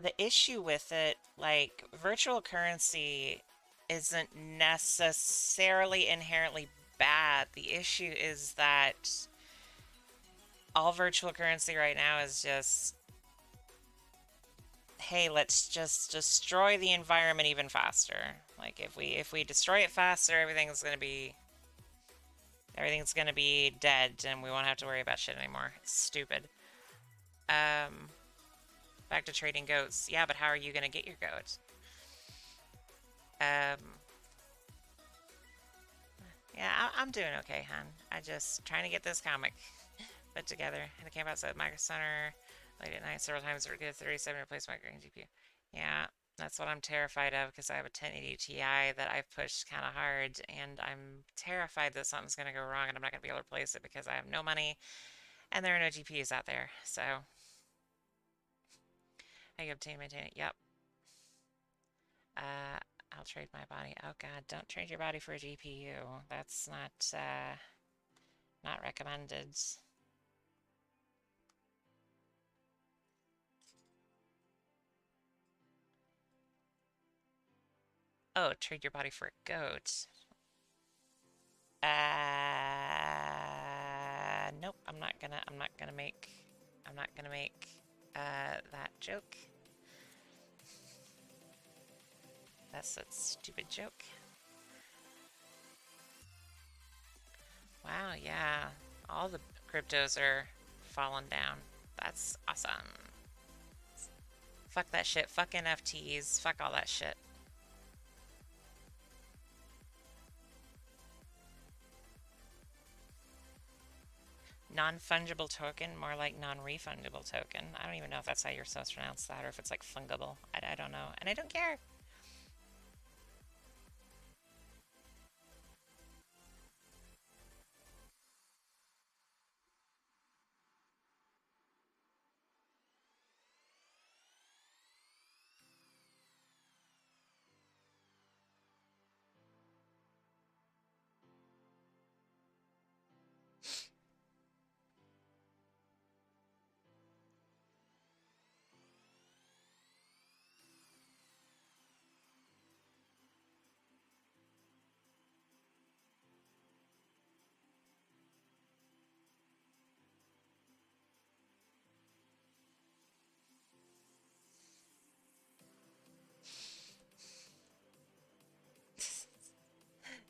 The issue with it, like, virtual currency isn't necessarily inherently bad. The issue is that all virtual currency right now is just, hey, let's just destroy the environment even faster. Like, if we destroy it faster, everything's gonna be dead, and we won't have to worry about shit anymore. It's stupid. Back to trading goats. Yeah, but how are you gonna get your goats? Yeah, I'm doing okay, hon. I just trying to get this comic put together. And the camp outside Micro Center late at night several times to get 37 replace my green GPU. Yeah, that's what I'm terrified of because I have a 1080 Ti that I've pushed kind of hard, and I'm terrified that something's gonna go wrong and I'm not gonna be able to replace it because I have no money and there are no GPUs out there. So I can obtain, maintain it. Yep. Uh, I'll trade my body. Oh God, don't trade your body for a GPU. That's not recommended. Oh, trade your body for a goat. Nope. I'm not gonna make that joke. That's a stupid joke. Wow, yeah. All the cryptos are falling down. That's awesome. Fuck that shit. Fuck NFTs. Fuck all that shit. Non-fungible token, more like non-refundable token. I don't even know if that's how you're supposed to pronounce that or if it's like fungible. I don't know. And I don't care.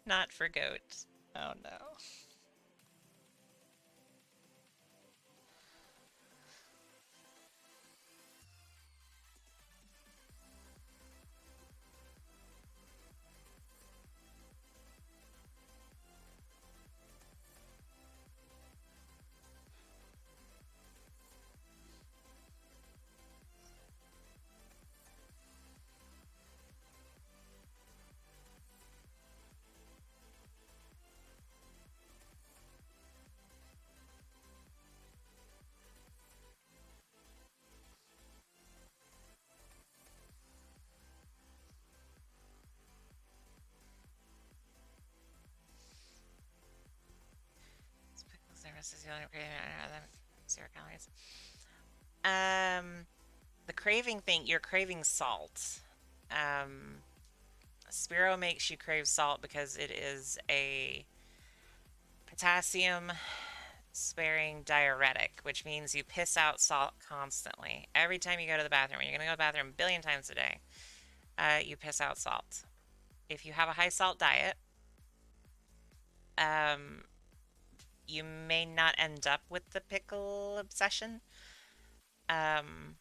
Not for goat. Oh no. Zero calories. Um, the craving thing, you're craving salt. Um, Spiro makes you crave salt because it is a potassium sparing diuretic, which means you piss out salt constantly. Every time you go to the bathroom, you're going to go to the bathroom a billion times a day, you piss out salt. If you have a high salt diet, um, you may not end up with the pickle obsession. Um,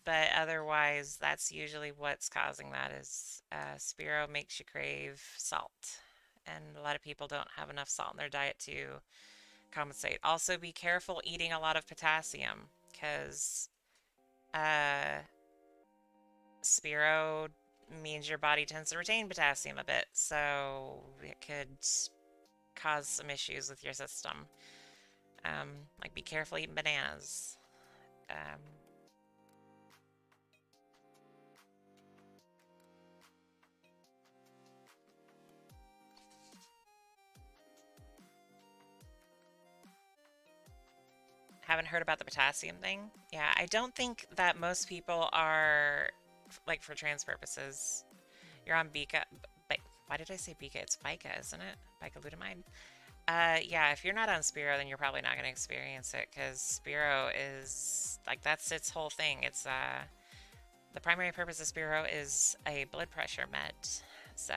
but otherwise, that's usually what's causing that is Spiro makes you crave salt. And a lot of people don't have enough salt in their diet to compensate. Also, be careful eating a lot of potassium because uh, Spiro means your body tends to retain potassium a bit, so it could cause some issues with your system. Like be careful eating bananas. Um, haven't heard about the potassium thing. Yeah, I don't think that most people are, like for trans purposes, you're on Bika. Why did I say Bika? It's Bica, isn't it? Bicalutamide. Yeah, if you're not on Spiro, then you're probably not going to experience it because Spiro is like that's its whole thing. It's the primary purpose of Spiro is a blood pressure med. So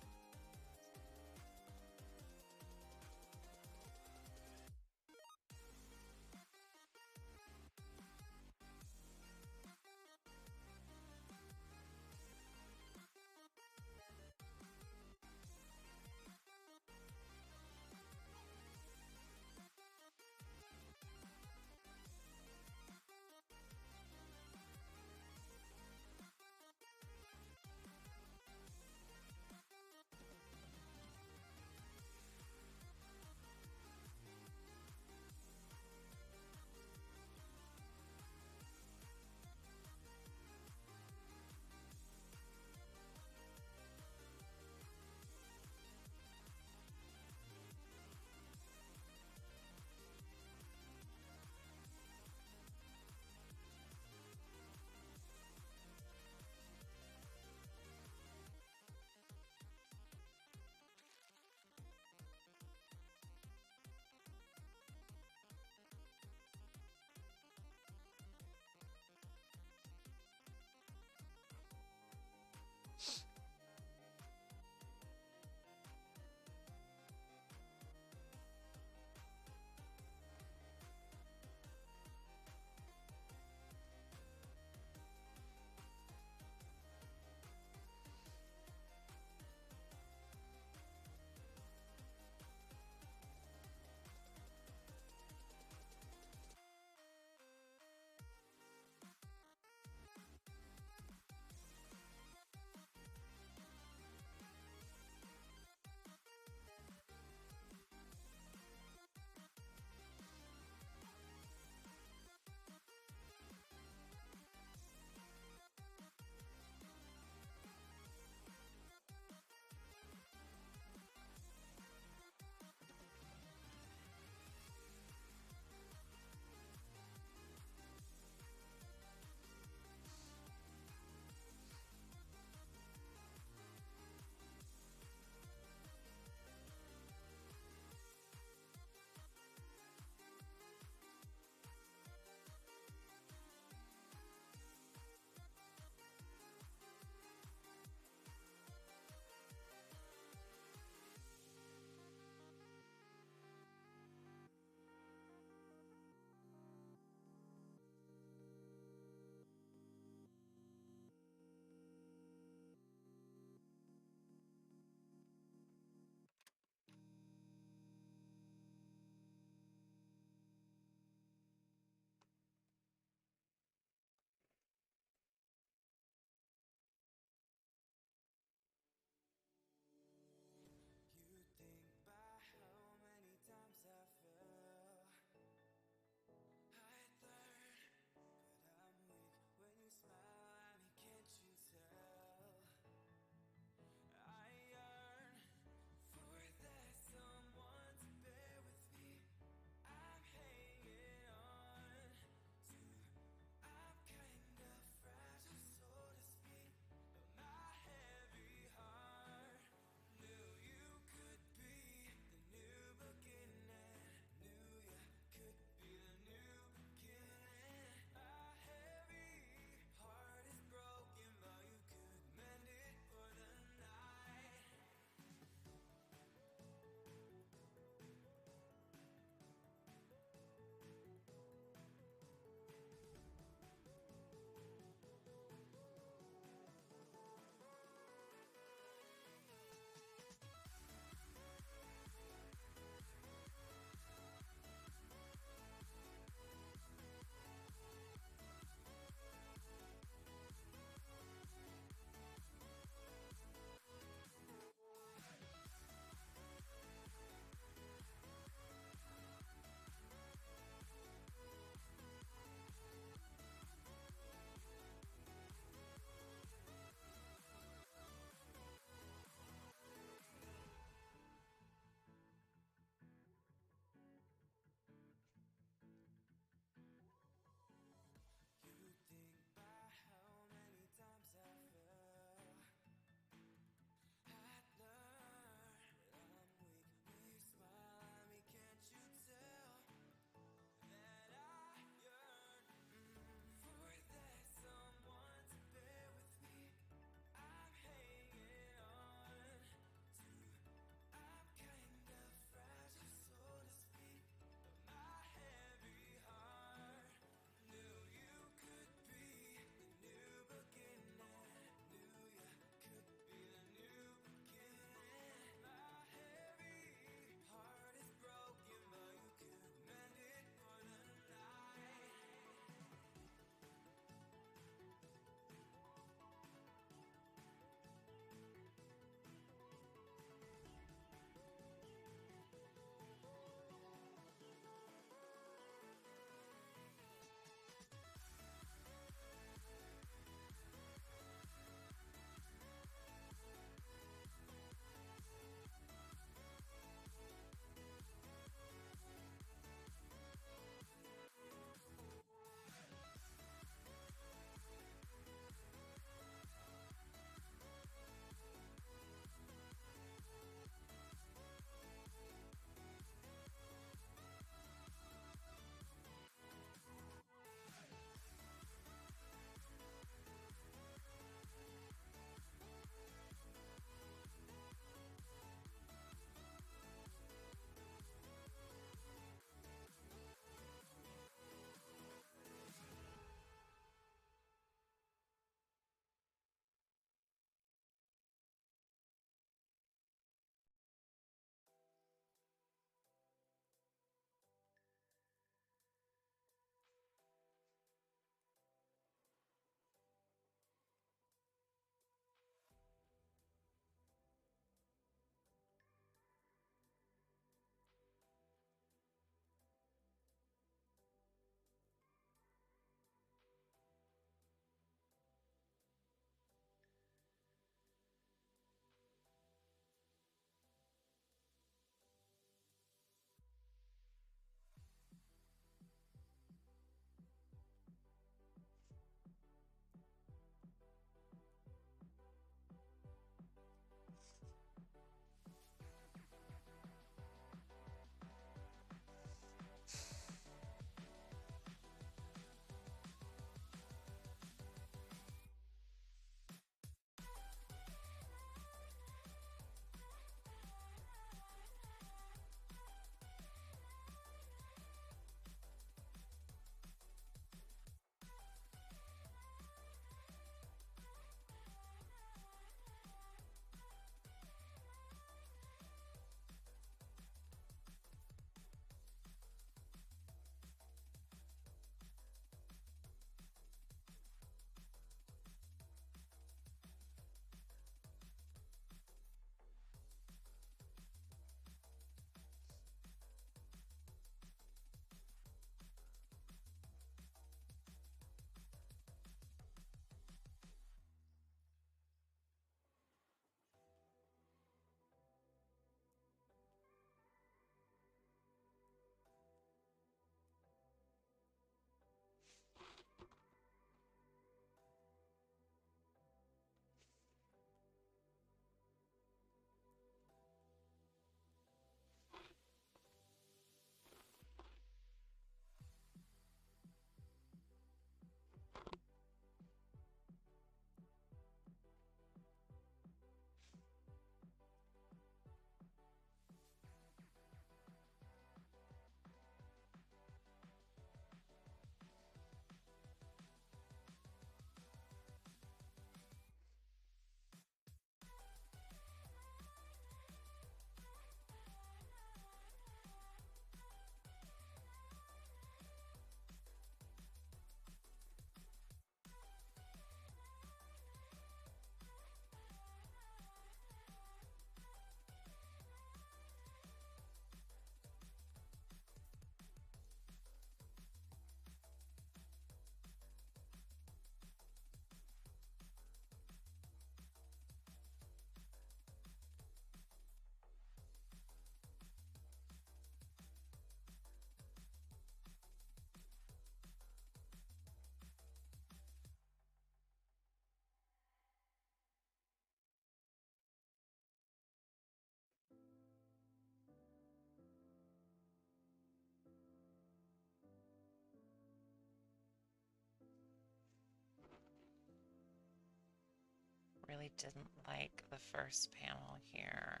really didn't like the first panel here.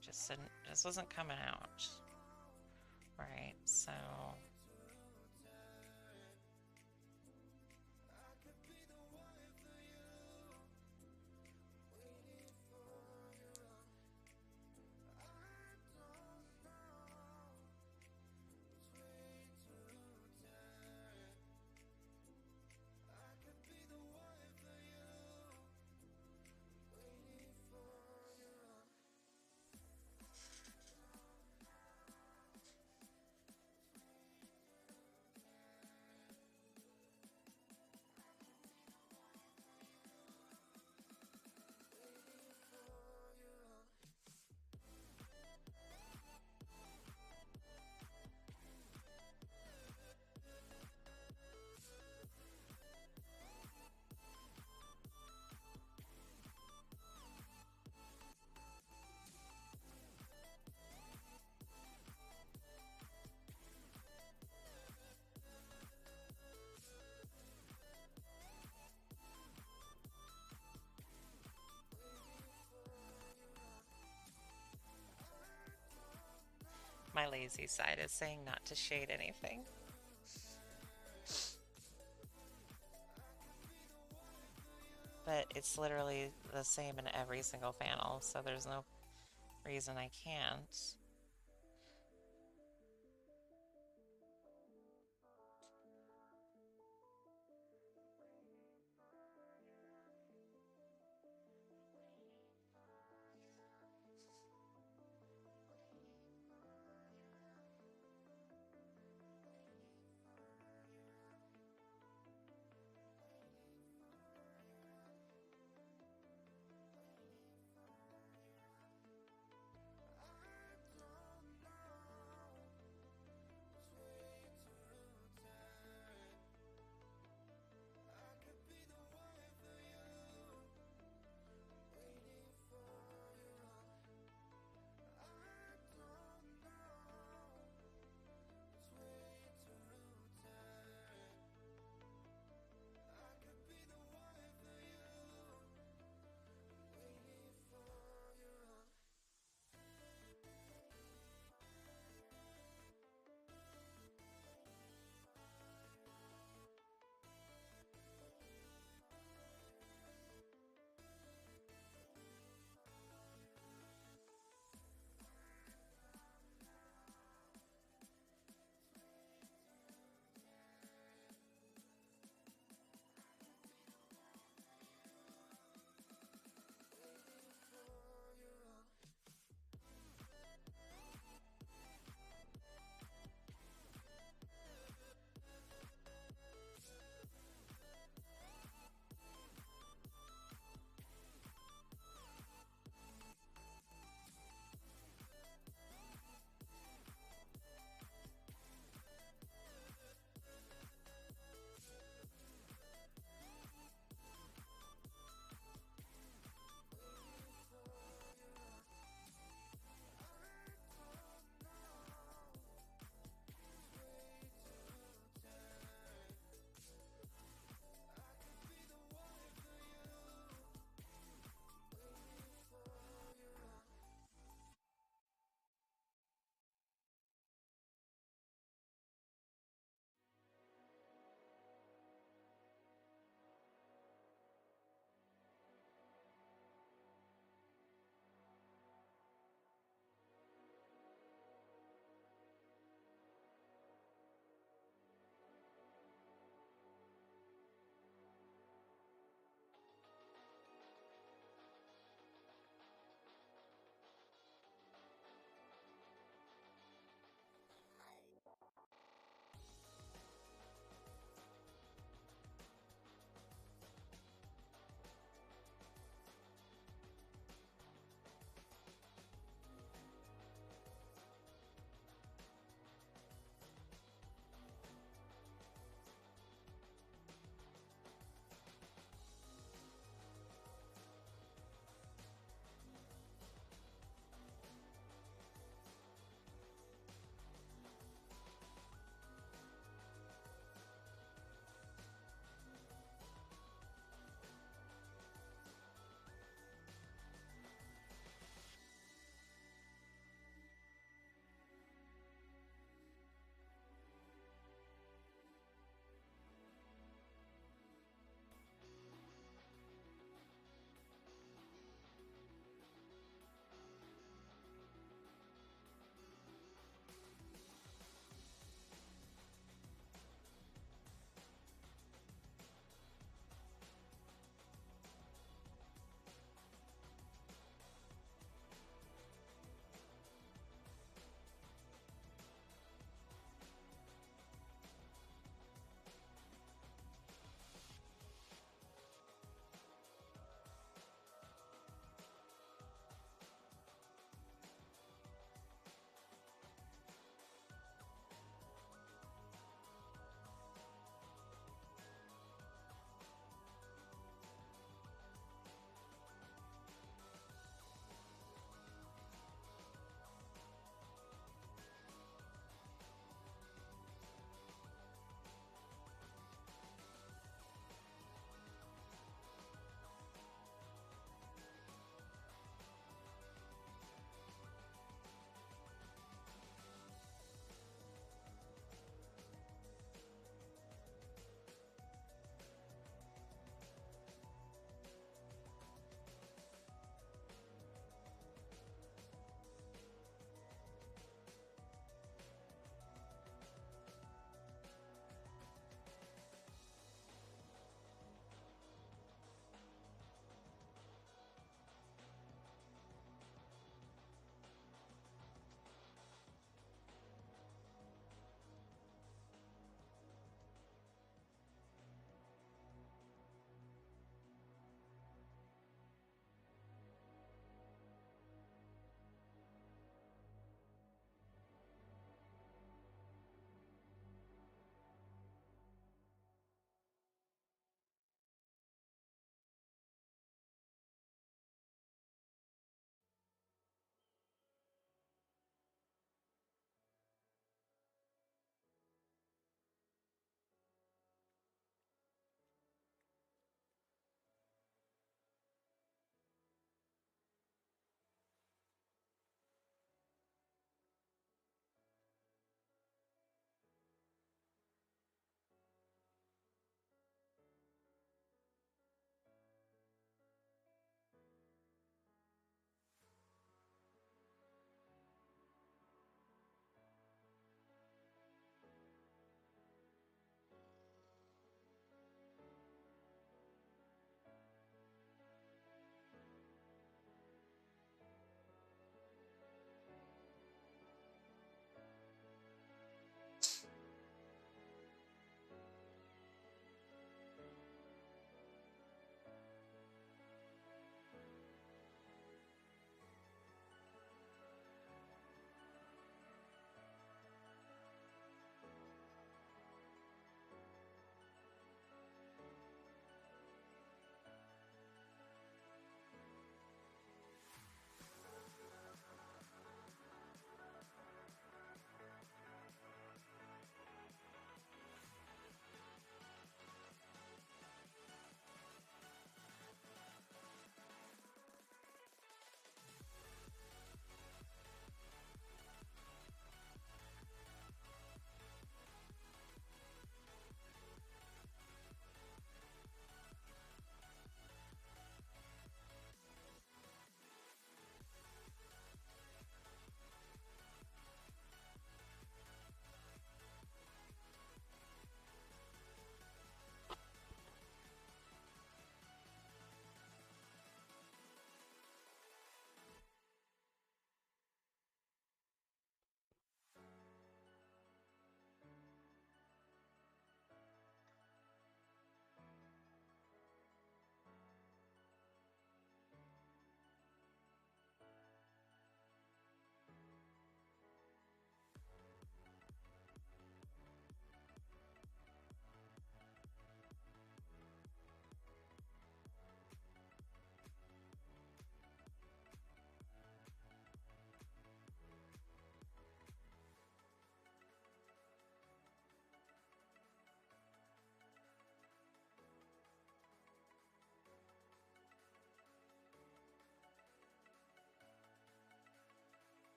Just wasn't coming out. Right, so my lazy side is saying not to shade anything. But it's literally the same in every single panel, so there's no reason I can't.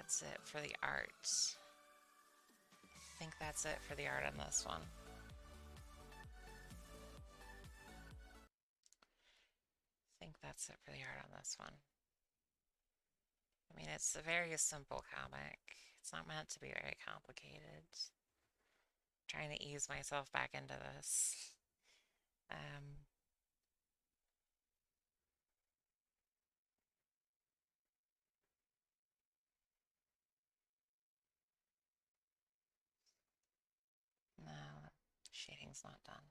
that's it for the art. I think that's it for the art on this one. I think that's it for the art on this one. I mean, it's a very simple comic. It's not meant to be very complicated. I'm trying to ease myself back into this. Um, no, shading's not done.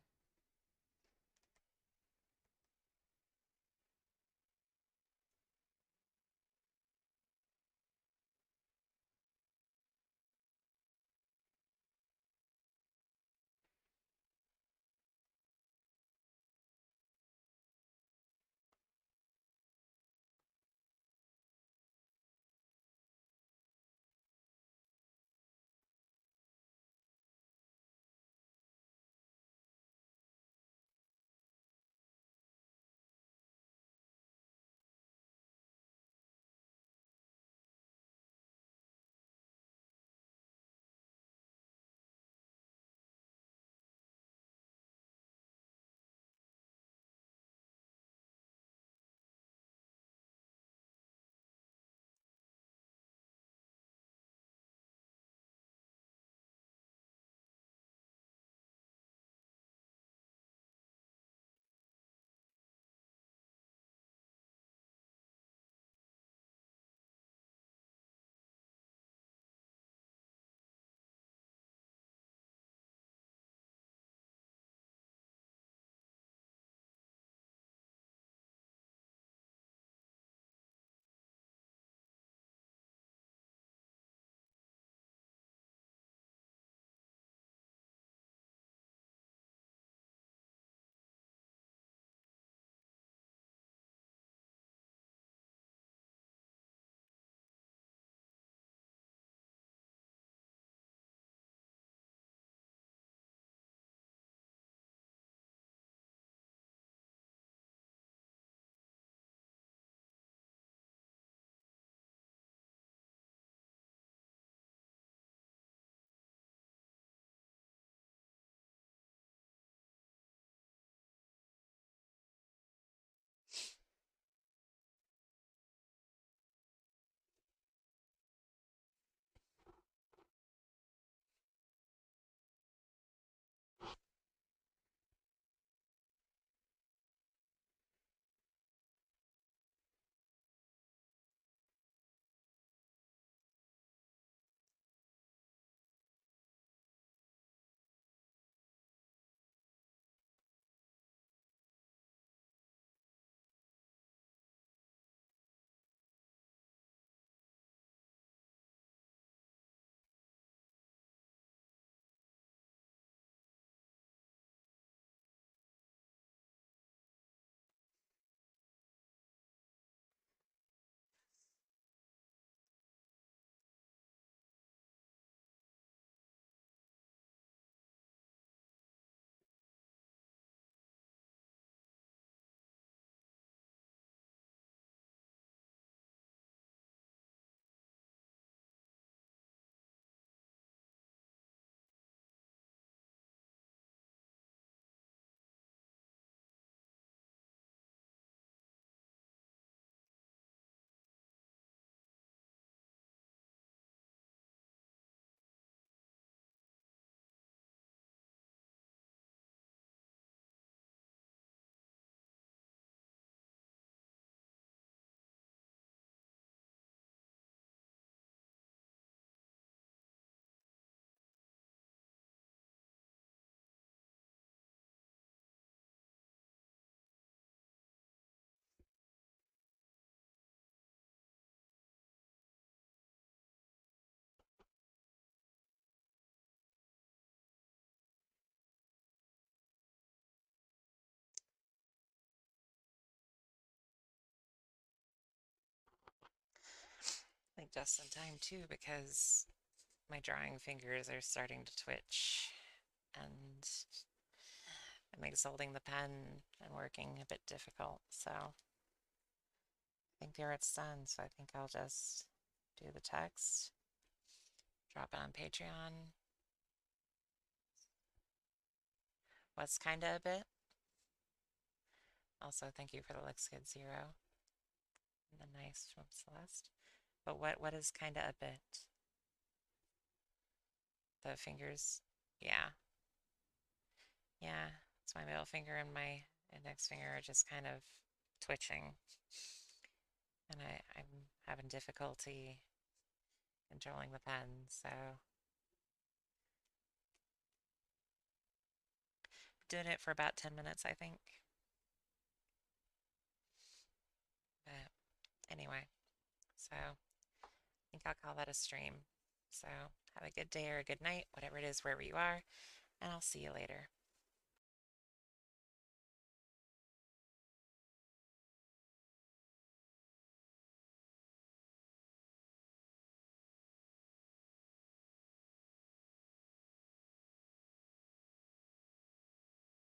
Like just in time too, because my drawing fingers are starting to twitch and it makes holding the pen and working a bit difficult. So I think the art's done, so I think I'll just do the text, drop it on Patreon. What's kinda a bit? Also, thank you for the looks good 0 and the nice from Celeste. But what is kinda a bit? The fingers, yeah, yeah. It's my middle finger and my index finger are just kind of twitching, and I'm having difficulty controlling the pen, so doing it for about 10 minutes, I think. But anyway, so I think I'll call that a stream. So have a good day or a good night, whatever it is, wherever you are, and I'll see you later.